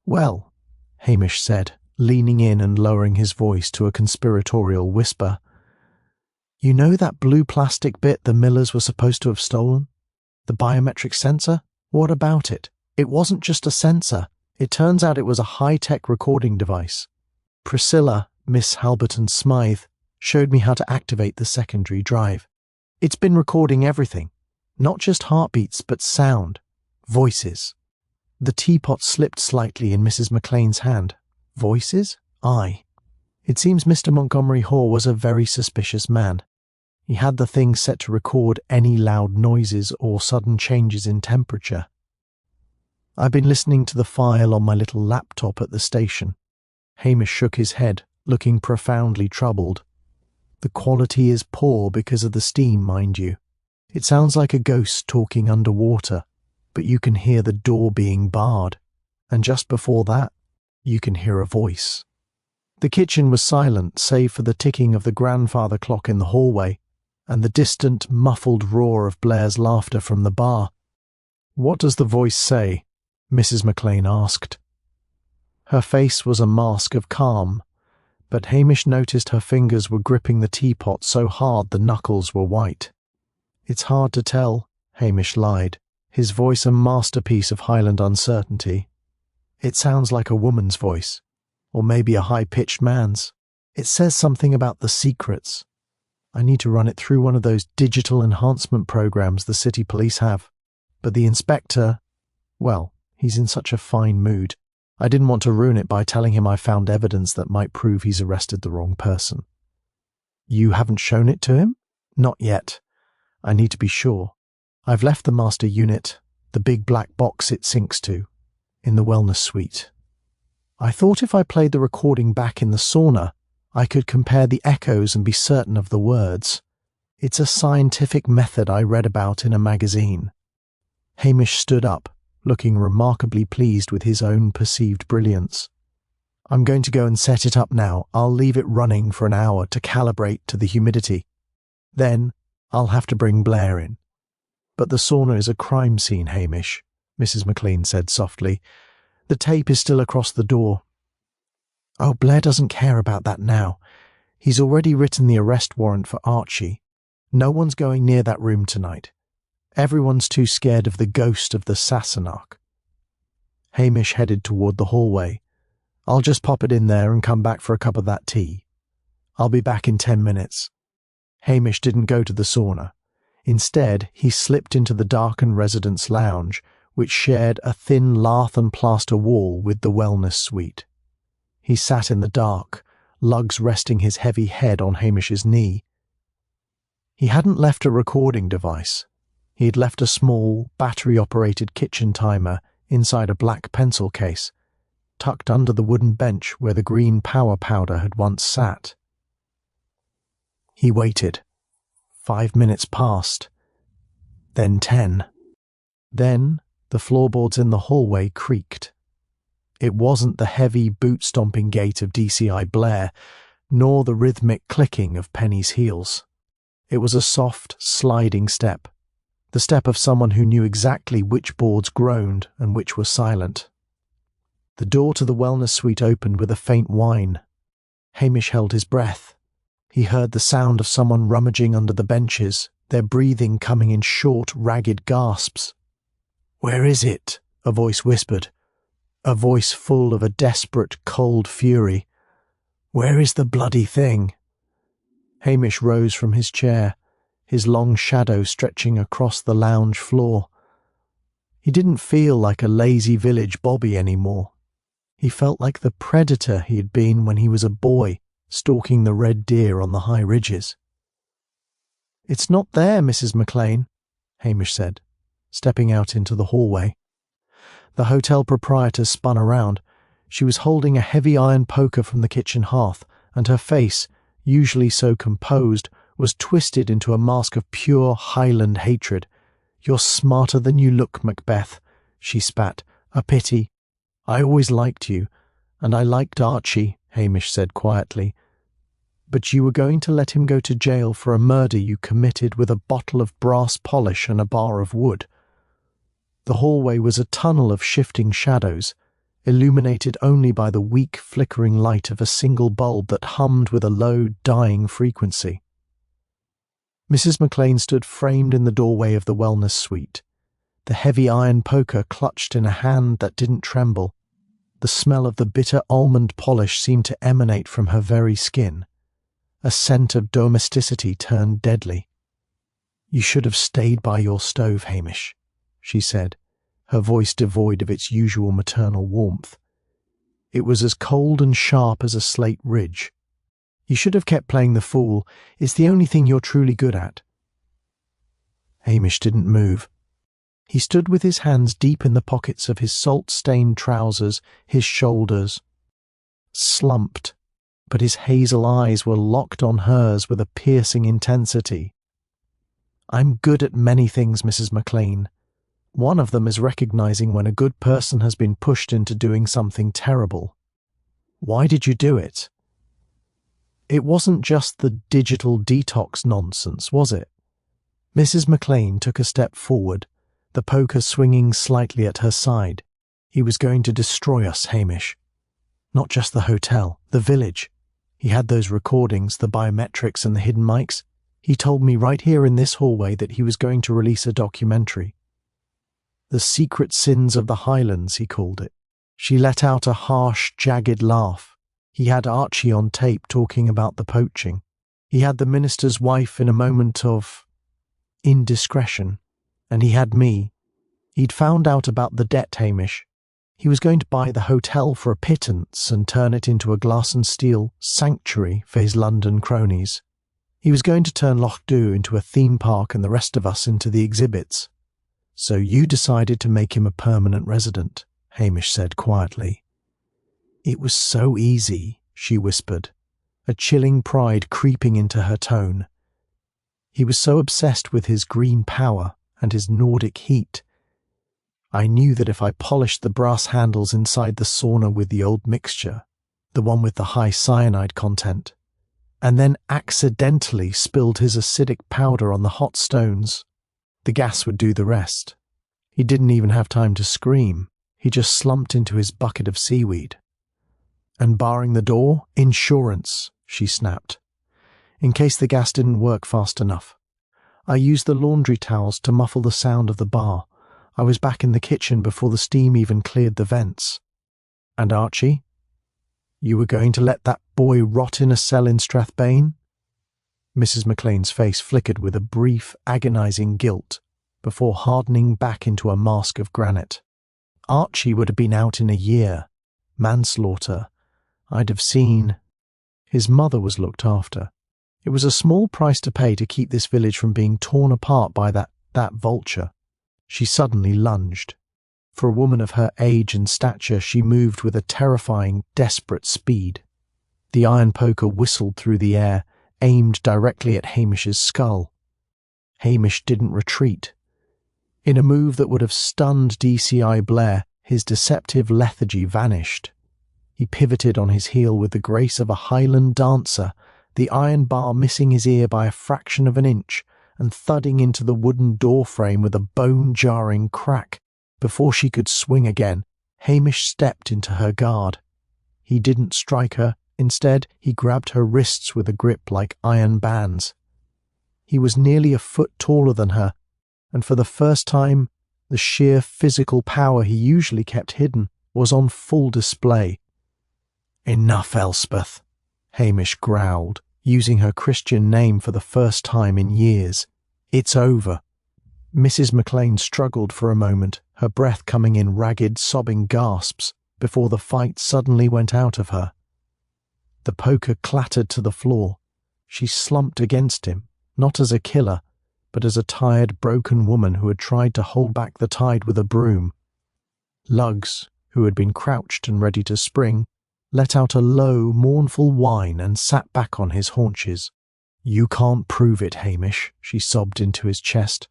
"Well," Hamish said, leaning in and lowering his voice to a conspiratorial whisper, "you know that blue plastic bit the Millers were supposed to have stolen? The biometric sensor? What about it? It wasn't just a sensor. It turns out it was a high-tech recording device. Priscilla, Miss Halberton Smythe, showed me how to activate the secondary drive. It's been recording everything, not just heartbeats, but sound, voices." The teapot slipped slightly in Mrs. McLean's hand. "Voices? Aye. It seems Mr. Montgomery Hall was a very suspicious man. He had the thing set to record any loud noises or sudden changes in temperature. I've been listening to the file on my little laptop at the station." Hamish shook his head, looking profoundly troubled. "The quality is poor because of the steam, mind you. It sounds like a ghost talking underwater, but you can hear the door being barred, and just before that, you can hear a voice." The kitchen was silent, save for the ticking of the grandfather clock in the hallway, and the distant, muffled roar of Blair's laughter from the bar. "What does the voice say?" Mrs. McLean asked. Her face was a mask of calm, but Hamish noticed her fingers were gripping the teapot so hard the knuckles were white. "It's hard to tell," Hamish lied, his voice a masterpiece of Highland uncertainty. "It sounds like a woman's voice, or maybe a high-pitched man's. It says something about the secrets. I need to run it through one of those digital enhancement programs the city police have. But the inspector, well, he's in such a fine mood. I didn't want to ruin it by telling him I found evidence that might prove he's arrested the wrong person." "You haven't shown it to him?" "Not yet. I need to be sure. I've left the master unit, the big black box it syncs to, in the wellness suite. I thought if I played the recording back in the sauna, I could compare the echoes and be certain of the words. It's a scientific method I read about in a magazine." Hamish stood up, looking remarkably pleased with his own perceived brilliance. "I'm going to go and set it up now. I'll leave it running for an hour to calibrate to the humidity. Then I'll have to bring Blair in." "But the sauna is a crime scene, Hamish," Mrs. McLean said softly. "The tape is still across the door." "Oh, Blair doesn't care about that now. He's already written the arrest warrant for Archie. No one's going near that room tonight. Everyone's too scared of the ghost of the Sassenach." Hamish headed toward the hallway. "I'll just pop it in there and come back for a cup of that tea. I'll be back in 10 minutes. Hamish didn't go to the sauna. Instead, he slipped into the darkened residence lounge, which shared a thin lath and plaster wall with the wellness suite. He sat in the dark, Lugs resting his heavy head on Hamish's knee. He hadn't left a recording device. He had left a small, battery-operated kitchen timer inside a black pencil case, tucked under the wooden bench where the green power powder had once sat. He waited. 5 minutes passed. Then 10. Then the floorboards in the hallway creaked. It wasn't the heavy boot-stomping gait of DCI Blair, nor the rhythmic clicking of Penny's heels. It was a soft, sliding step, the step of someone who knew exactly which boards groaned and which were silent. The door to the wellness suite opened with a faint whine. Hamish held his breath. He heard the sound of someone rummaging under the benches, their breathing coming in short, ragged gasps. "Where is it?" a voice whispered, a voice full of a desperate, cold fury. "Where is the bloody thing?" Hamish rose from his chair, his long shadow stretching across the lounge floor. He didn't feel like a lazy village bobby anymore. He felt like the predator he had been when he was a boy, stalking the red deer on the high ridges. "It's not there, Mrs. McLean," Hamish said, stepping out into the hallway. The hotel proprietor spun around. She was holding a heavy iron poker from the kitchen hearth, and her face, usually so composed, was twisted into a mask of pure Highland hatred. "You're smarter than you look, Macbeth," she spat. "A pity. I always liked you, and I liked Archie," Hamish said quietly. "But you were going to let him go to jail for a murder you committed with a bottle of brass polish and a bar of wood." The hallway was a tunnel of shifting shadows, illuminated only by the weak, flickering light of a single bulb that hummed with a low, dying frequency. Mrs. McLean stood framed in the doorway of the wellness suite, the heavy iron poker clutched in a hand that didn't tremble. The smell of the bitter almond polish seemed to emanate from her very skin, a scent of domesticity turned deadly. "You should have stayed by your stove, Hamish," she said, her voice devoid of its usual maternal warmth. It was as cold and sharp as a slate ridge. "You should have kept playing the fool. It's the only thing you're truly good at." Hamish didn't move. He stood with his hands deep in the pockets of his salt-stained trousers, his shoulders slumped, but his hazel eyes were locked on hers with a piercing intensity. "I'm good at many things, Mrs. McLean. One of them is recognizing when a good person has been pushed into doing something terrible. Why did you do it? It wasn't just the digital detox nonsense, was it?" Mrs. McLean took a step forward, the poker swinging slightly at her side. "He was going to destroy us, Hamish. Not just the hotel, the village. He had those recordings, the biometrics and the hidden mics. He told me right here in this hallway that he was going to release a documentary. The Secret Sins of the Highlands, he called it." She let out a harsh, jagged laugh. "He had Archie on tape talking about the poaching. He had the minister's wife in a moment of indiscretion. And he had me. He'd found out about the debt, Hamish. He was going to buy the hotel for a pittance and turn it into a glass and steel sanctuary for his London cronies. He was going to turn Lochdubh into a theme park and the rest of us into the exhibits. So you decided to make him a permanent resident," Hamish said quietly. "It was so easy," she whispered, a chilling pride creeping into her tone. "He was so obsessed with his green power and his Nordic heat. I knew that if I polished the brass handles inside the sauna with the old mixture, the one with the high cyanide content, and then accidentally spilled his acidic powder on the hot stones, the gas would do the rest. He didn't even have time to scream. He just slumped into his bucket of seaweed." "And barring the door, insurance," she snapped, "in case the gas didn't work fast enough. I used the laundry towels to muffle the sound of the bar. I was back in the kitchen before the steam even cleared the vents." "And Archie? You were going to let that boy rot in a cell in Strathbane?" Mrs. McLean's face flickered with a brief, agonizing guilt before hardening back into a mask of granite. "Archie would have been out in a year. Manslaughter. I'd have seen." His mother was looked after. It was a small price to pay to keep this village from being torn apart by that vulture. She suddenly lunged. For a woman of her age and stature, she moved with a terrifying, desperate speed. The iron poker whistled through the air, aimed directly at Hamish's skull. Hamish didn't retreat. In a move that would have stunned DCI Blair, his deceptive lethargy vanished. He pivoted on his heel with the grace of a Highland dancer, the iron bar missing his ear by a fraction of an inch and thudding into the wooden door frame with a bone-jarring crack. Before she could swing again, Hamish stepped into her guard. He didn't strike her. Instead, he grabbed her wrists with a grip like iron bands. He was nearly a foot taller than her, and for the first time, the sheer physical power he usually kept hidden was on full display. "Enough, Elspeth," Hamish growled, using her Christian name for the first time in years. "It's over." Mrs. McLean struggled for a moment, her breath coming in ragged, sobbing gasps, before the fight suddenly went out of her. The poker clattered to the floor. She slumped against him, not as a killer, but as a tired, broken woman who had tried to hold back the tide with a broom. Lugs, who had been crouched and ready to spring, let out a low, mournful whine and sat back on his haunches. "You can't prove it, Hamish," she sobbed into his chest.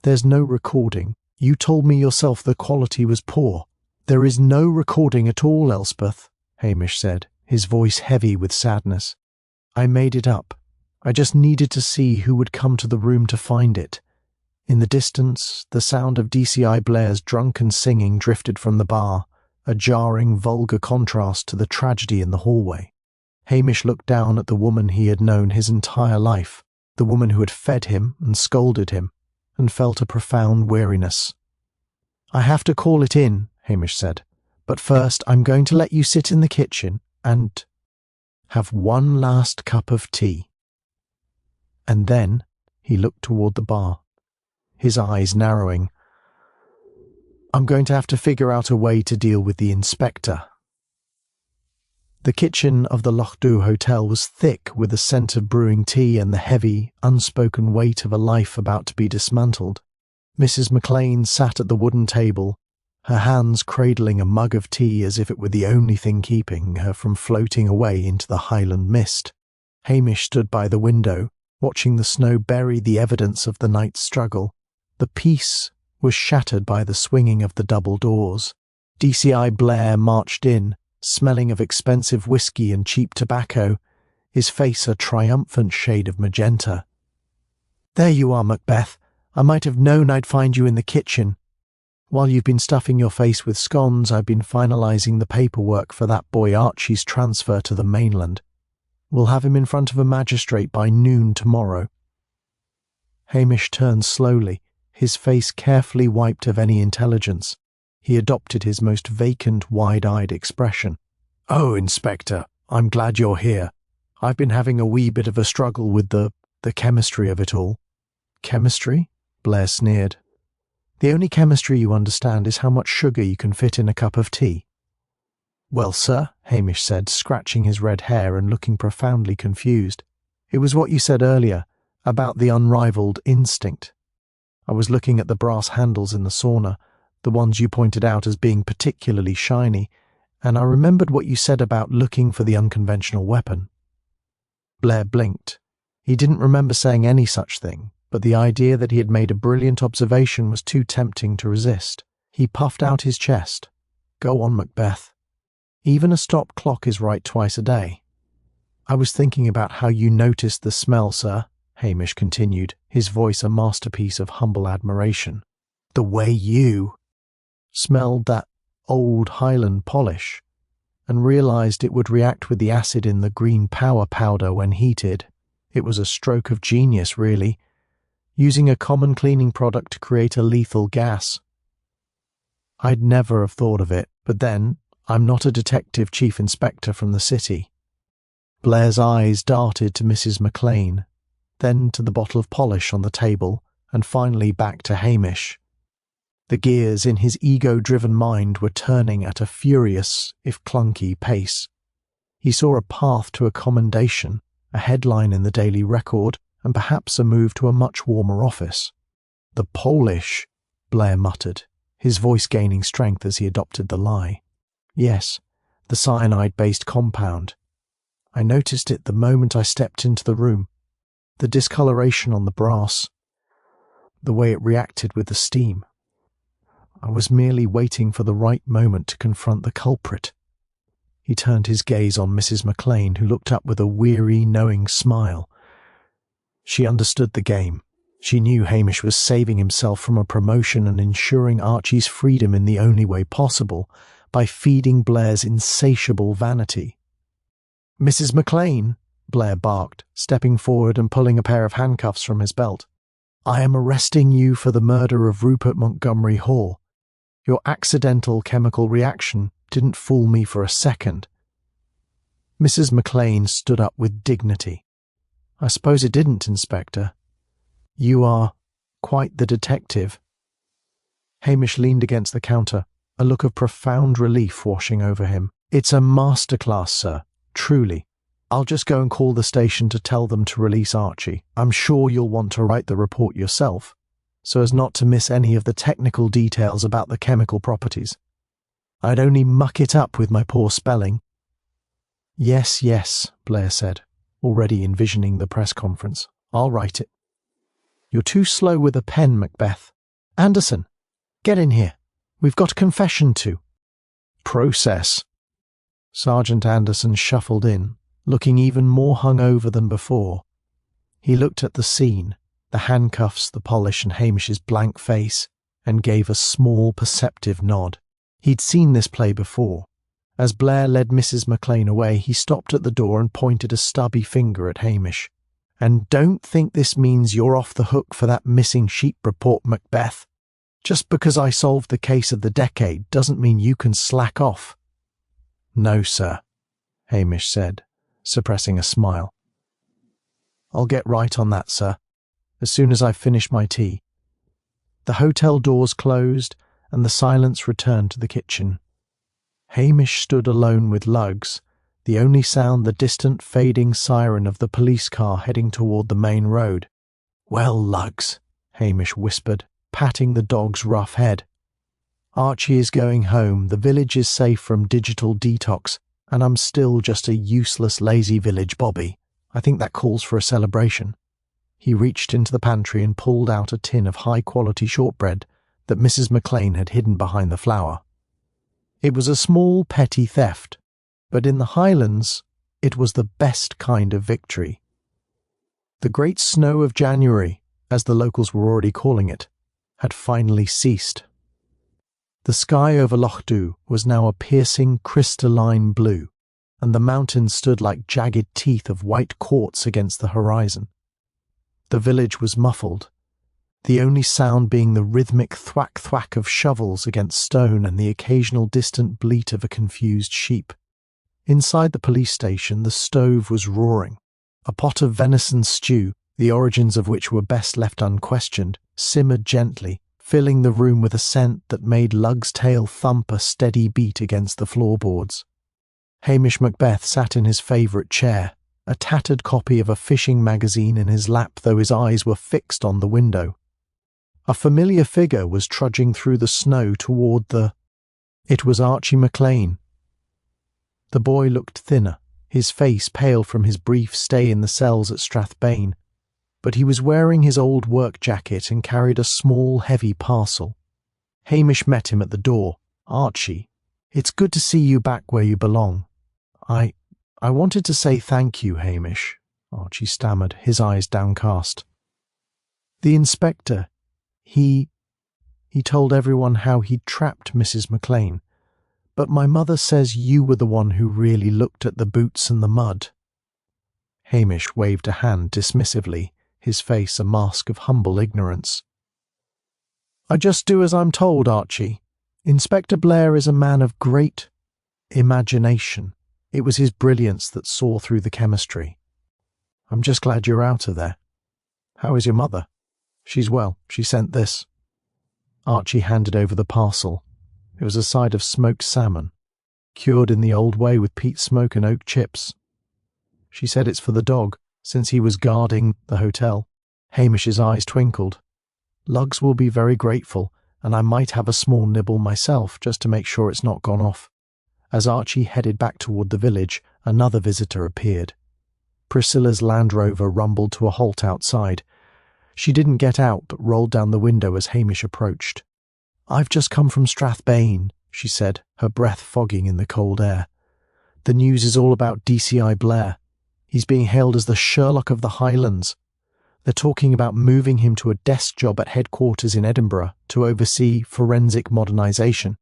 "There's no recording. You told me yourself the quality was poor." "There is no recording at all, Elspeth," Hamish said, his voice heavy with sadness. "I made it up. I just needed to see who would come to the room to find it." In the distance, the sound of DCI Blair's drunken singing drifted from the bar, a jarring, vulgar contrast to the tragedy in the hallway. Hamish looked down at the woman he had known his entire life, the woman who had fed him and scolded him, and felt a profound weariness. "I have to call it in," Hamish said, "but first I'm going to let you sit in the kitchen and have one last cup of tea." And then he looked toward the bar, his eyes narrowing. "I'm going to have to figure out a way to deal with the inspector." The kitchen of the Lochdubh Hotel was thick with the scent of brewing tea and the heavy, unspoken weight of a life about to be dismantled. Mrs. McLean sat at the wooden table, her hands cradling a mug of tea as if it were the only thing keeping her from floating away into the Highland mist. Hamish stood by the window, watching the snow bury the evidence of the night's struggle. The peace was shattered by the swinging of the double doors. DCI Blair marched in, smelling of expensive whiskey and cheap tobacco, his face a triumphant shade of magenta. "There you are, Macbeth. I might have known I'd find you in the kitchen. While you've been stuffing your face with scones, I've been finalising the paperwork for that boy Archie's transfer to the mainland. We'll have him in front of a magistrate by noon tomorrow." Hamish turned slowly, his face carefully wiped of any intelligence. He adopted his most vacant, wide-eyed expression. "Oh, Inspector, I'm glad you're here. I've been having a wee bit of a struggle with the chemistry of it all." "Chemistry?" Blair sneered. "The only chemistry you understand is how much sugar you can fit in a cup of tea." "Well, sir," Hamish said, scratching his red hair and looking profoundly confused, "it was what you said earlier, about the unrivaled instinct. I was looking at the brass handles in the sauna, the ones you pointed out as being particularly shiny, and I remembered what you said about looking for the unconventional weapon." Blair blinked. He didn't remember saying any such thing, but the idea that he had made a brilliant observation was too tempting to resist. He puffed out his chest. "Go on, Macbeth. Even a stop clock is right twice a day." "I was thinking about how you noticed the smell, sir," Hamish continued, his voice a masterpiece of humble admiration. "The way you smelled that old Highland polish, and realised it would react with the acid in the green power powder when heated. It was a stroke of genius, really, using a common cleaning product to create a lethal gas. I'd never have thought of it, but then, I'm not a detective chief inspector from the city." Blair's eyes darted to Mrs. McLean, then to the bottle of polish on the table, and finally back to Hamish. The gears in his ego-driven mind were turning at a furious, if clunky, pace. He saw a path to a commendation, a headline in the Daily Record, and perhaps a move to a much warmer office. "The Polish," Blair muttered, his voice gaining strength as he adopted the lie. "Yes, the cyanide-based compound. I noticed it the moment I stepped into the room. The discoloration on the brass, the way it reacted with the steam. I was merely waiting for the right moment to confront the culprit." He turned his gaze on Mrs. McLean, who looked up with a weary, knowing smile. She understood the game. She knew Hamish was saving himself from a promotion and ensuring Archie's freedom in the only way possible, by feeding Blair's insatiable vanity. "Mrs. McLean," Blair barked, stepping forward and pulling a pair of handcuffs from his belt. "I am arresting you for the murder of Rupert Montgomery Hall. Your accidental chemical reaction didn't fool me for a second." Mrs. McLean stood up with dignity. "I suppose it didn't, Inspector. You are quite the detective." Hamish leaned against the counter, a look of profound relief washing over him. "It's a masterclass, sir, truly. I'll just go and call the station to tell them to release Archie. I'm sure you'll want to write the report yourself, so as not to miss any of the technical details about the chemical properties. I'd only muck it up with my poor spelling." Yes, Blair said, already envisioning the press conference. "I'll write it." "You're too slow with a pen, Macbeth. Anderson, get in here. We've got a confession to." "Process." Sergeant Anderson shuffled in, looking even more hungover than before. He looked at the scene, the handcuffs, the polish, and Hamish's blank face, and gave a small, perceptive nod. He'd seen this play before. As Blair led Mrs. McLean away, he stopped at the door and pointed a stubby finger at Hamish. "And don't think this means you're off the hook for that missing sheep report, Macbeth. Just because I solved the case of the decade doesn't mean you can slack off." "No, sir," Hamish said, suppressing a smile. "I'll get right on that, sir, as soon as I've finished my tea." The hotel doors closed, and the silence returned to the kitchen. Hamish stood alone with Lugs, the only sound the distant fading siren of the police car heading toward the main road. "Well, Lugs," Hamish whispered, patting the dog's rough head. "Archie is going home, the village is safe from digital detox, and I'm still just a useless, lazy village bobby. I think that calls for a celebration." He reached into the pantry and pulled out a tin of high-quality shortbread that Mrs. McLean had hidden behind the flour. It was a small, petty theft, but in the Highlands it was the best kind of victory. The great snow of January, as the locals were already calling it, had finally ceased. The sky over Lochdubh was now a piercing, crystalline blue, and the mountains stood like jagged teeth of white quartz against the horizon. The village was muffled, the only sound being the rhythmic thwack-thwack of shovels against stone and the occasional distant bleat of a confused sheep. Inside the police station, the stove was roaring. A pot of venison stew, the origins of which were best left unquestioned, simmered gently, filling the room with a scent that made Lug's tail thump a steady beat against the floorboards. Hamish Macbeth sat in his favourite chair, a tattered copy of a fishing magazine in his lap, though his eyes were fixed on the window. A familiar figure was trudging through the snow toward the... It was Archie McLean. The boy looked thinner, his face pale from his brief stay in the cells at Strathbane, but he was wearing his old work jacket and carried a small, heavy parcel. Hamish met him at the door. "Archie, it's good to see you back where you belong. I wanted to say thank you, Hamish," Archie stammered, his eyes downcast. "The inspector, he told everyone how he'd trapped Mrs. McLean, but my mother says you were the one who really looked at the boots and the mud." Hamish waved a hand dismissively, his face a mask of humble ignorance. "I just do as I'm told, Archie. Inspector Blair is a man of great imagination. It was his brilliance that saw through the chemistry. I'm just glad you're out of there. How is your mother?" "She's well. She sent this." Archie handed over the parcel. It was a side of smoked salmon. cured in the old way with peat smoke and oak chips. She said it's for the dog, since he was guarding the hotel. Hamish's eyes twinkled. Lugs will be very grateful, and I might have a small nibble myself just to make sure it's not gone off. As Archie headed back toward the village, another visitor appeared. Priscilla's Land Rover rumbled to a halt outside. She didn't get out but rolled down the window as Hamish approached. "I've just come from Strathbane," she said, her breath fogging in the cold air. "The news is all about DCI Blair. He's being hailed as the Sherlock of the Highlands. They're talking about moving him to a desk job at headquarters in Edinburgh to oversee forensic modernisation."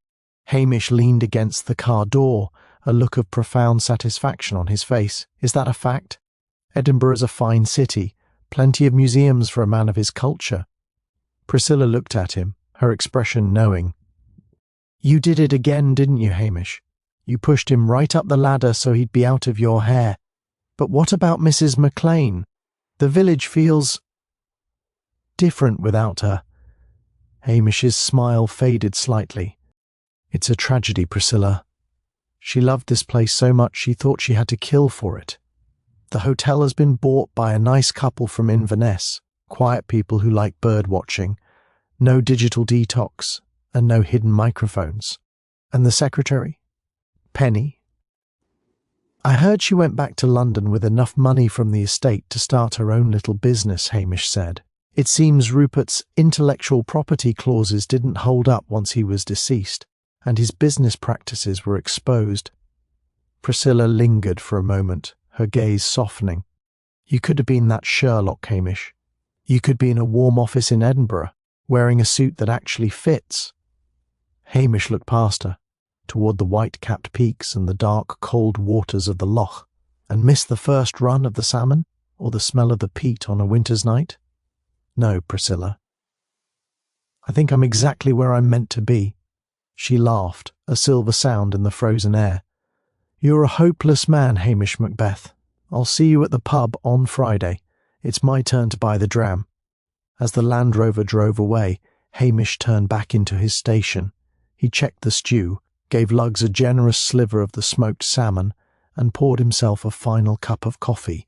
Hamish leaned against the car door, a look of profound satisfaction on his face. "Is that a fact? Edinburgh is a fine city, plenty of museums for a man of his culture." Priscilla looked at him, her expression knowing. "You did it again, didn't you, Hamish? You pushed him right up the ladder so he'd be out of your hair. But what about Mrs. McLean? The village feels different without her." Hamish's smile faded slightly. "It's a tragedy, Priscilla. She loved this place so much she thought she had to kill for it. The hotel has been bought by a nice couple from Inverness, quiet people who like bird watching, no digital detox, and no hidden microphones. And the secretary? Penny. I heard she went back to London with enough money from the estate to start her own little business," Hamish said. "It seems Rupert's intellectual property clauses didn't hold up once he was deceased, and his business practices were exposed." Priscilla lingered for a moment, her gaze softening. "You could have been that Sherlock, Hamish. You could be in a warm office in Edinburgh, wearing a suit that actually fits." Hamish looked past her, toward the white-capped peaks and the dark, cold waters of the loch, and missed the first run of the salmon or the smell of the peat on a winter's night. "No, Priscilla. I think I'm exactly where I'm meant to be." She laughed, a silver sound in the frozen air. "You're a hopeless man, Hamish Macbeth. I'll see you at the pub on Friday. It's my turn to buy the dram." As the Land Rover drove away, Hamish turned back into his station. He checked the stew, gave Lugs a generous sliver of the smoked salmon, and poured himself a final cup of coffee.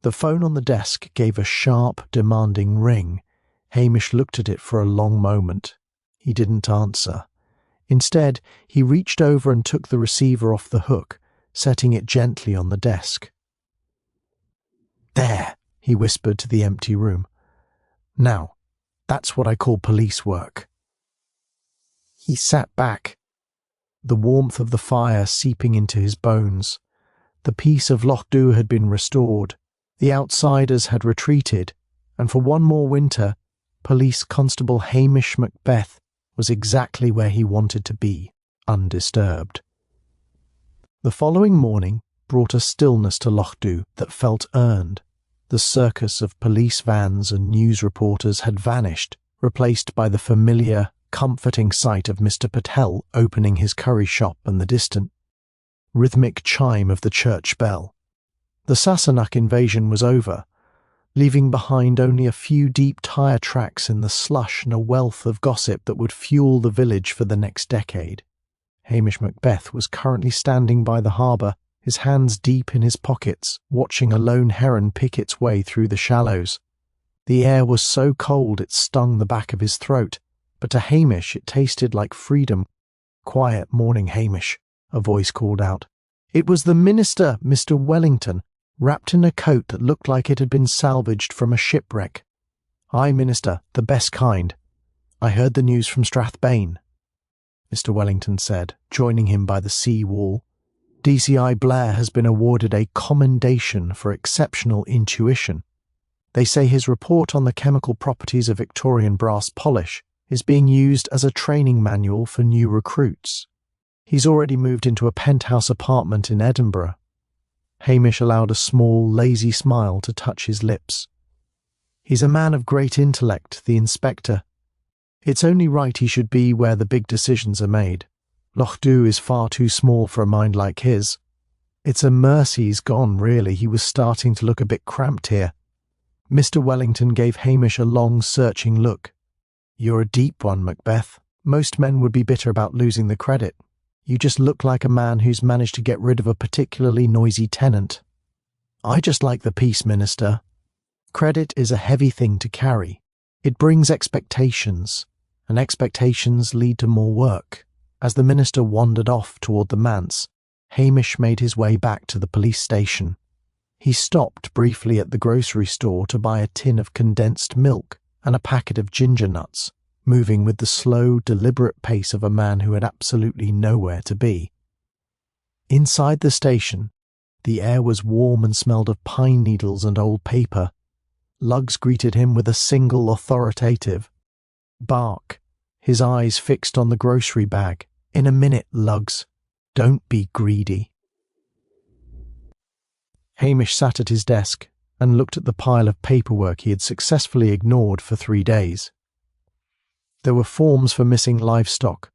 The phone on the desk gave a sharp, demanding ring. Hamish looked at it for a long moment. He didn't answer. Instead, he reached over and took the receiver off the hook, setting it gently on the desk. "There," he whispered to the empty room. "Now, that's what I call police work." He sat back, the warmth of the fire seeping into his bones. The peace of Lochdubh had been restored. The outsiders had retreated, and for one more winter, Police Constable Hamish Macbeth was exactly where he wanted to be, undisturbed. The following morning brought a stillness to Lochdubh that felt earned. The circus of police vans and news reporters had vanished, replaced by the familiar, comforting sight of Mr. Patel opening his curry shop and the distant, rhythmic chime of the church bell. The Sassenach invasion was over, leaving behind only a few deep tyre tracks in the slush and a wealth of gossip that would fuel the village for the next decade. Hamish Macbeth was currently standing by the harbour, his hands deep in his pockets, watching a lone heron pick its way through the shallows. The air was so cold it stung the back of his throat, but to Hamish it tasted like freedom. "Quiet morning, Hamish," a voice called out. It was the minister, Mr. Wellington, wrapped in a coat that looked like it had been salvaged from a shipwreck. "Aye, Minister, the best kind. I heard the news from Strathbane," Mr. Wellington said, joining him by the sea wall. "DCI Blair has been awarded a commendation for exceptional intuition. They say his report on the chemical properties of Victorian brass polish is being used as a training manual for new recruits. He's already moved into a penthouse apartment in Edinburgh." Hamish allowed a small, lazy smile to touch his lips. "He's a man of great intellect, the inspector. It's only right he should be where the big decisions are made. Lochdubh is far too small for a mind like his. It's a mercy he's gone, really. He was starting to look a bit cramped here." Mr. Wellington gave Hamish a long, searching look. "You're a deep one, Macbeth. Most men would be bitter about losing the credit. You just look like a man who's managed to get rid of a particularly noisy tenant." "I just like the peace, Minister." Credit is a heavy thing to carry. It brings expectations, and expectations lead to more work. As the minister wandered off toward the manse, Hamish made his way back to the police station. He stopped briefly at the grocery store to buy a tin of condensed milk and a packet of ginger nuts, moving with the slow, deliberate pace of a man who had absolutely nowhere to be. Inside the station, the air was warm and smelled of pine needles and old paper. Luggs greeted him with a single authoritative bark, his eyes fixed on the grocery bag. "In a minute, Luggs. Don't be greedy." Hamish sat at his desk and looked at the pile of paperwork he had successfully ignored for 3 days. There were forms for missing livestock,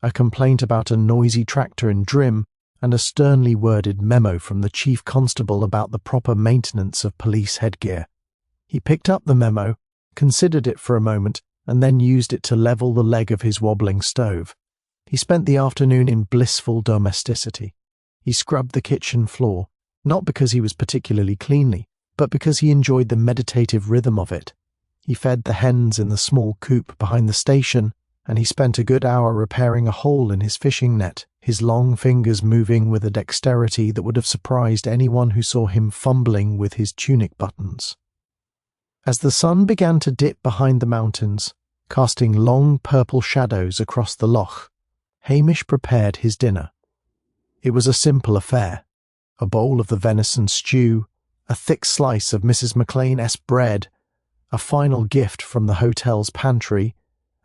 a complaint about a noisy tractor in Drim, and a sternly worded memo from the chief constable about the proper maintenance of police headgear. He picked up the memo, considered it for a moment, and then used it to level the leg of his wobbling stove. He spent the afternoon in blissful domesticity. He scrubbed the kitchen floor, not because he was particularly cleanly, but because he enjoyed the meditative rhythm of it. He fed the hens in the small coop behind the station, and he spent a good hour repairing a hole in his fishing net, his long fingers moving with a dexterity that would have surprised anyone who saw him fumbling with his tunic buttons. As the sun began to dip behind the mountains, casting long purple shadows across the loch, Hamish prepared his dinner. It was a simple affair: a bowl of the venison stew, a thick slice of Mrs. McLean-esque bread, a final gift from the hotel's pantry,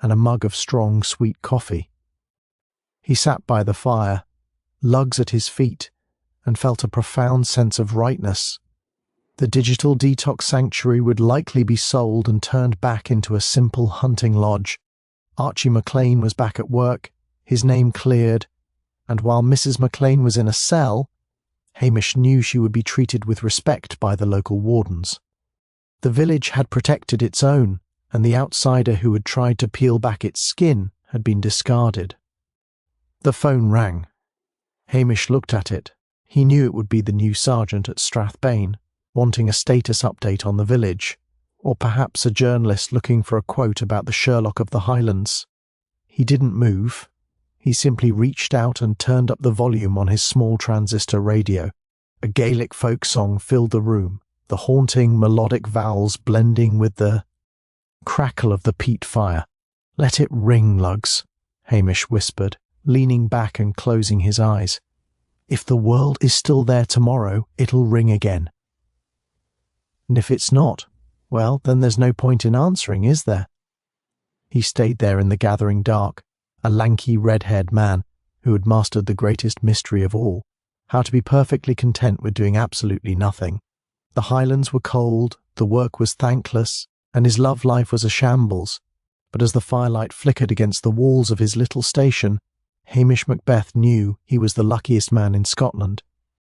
and a mug of strong, sweet coffee. He sat by the fire, Luggs at his feet, and felt a profound sense of rightness. The digital detox sanctuary would likely be sold and turned back into a simple hunting lodge. Archie McLean was back at work, his name cleared, and while Mrs. McLean was in a cell, Hamish knew she would be treated with respect by the local wardens. The village had protected its own, and the outsider who had tried to peel back its skin had been discarded. The phone rang. Hamish looked at it. He knew it would be the new sergeant at Strathbane, wanting a status update on the village, or perhaps a journalist looking for a quote about the Sherlock of the Highlands. He didn't move. He simply reached out and turned up the volume on his small transistor radio. A Gaelic folk song filled the room, the haunting melodic vowels blending with the crackle of the peat fire. "Let it ring, Luggs," Hamish whispered, leaning back and closing his eyes. "If the world is still there tomorrow, it'll ring again." "And if it's not, well, then there's no point in answering, is there?" He stayed there in the gathering dark, a lanky red-haired man who had mastered the greatest mystery of all, how to be perfectly content with doing absolutely nothing. The Highlands were cold, the work was thankless, and his love life was a shambles, but as the firelight flickered against the walls of his little station, Hamish Macbeth knew he was the luckiest man in Scotland.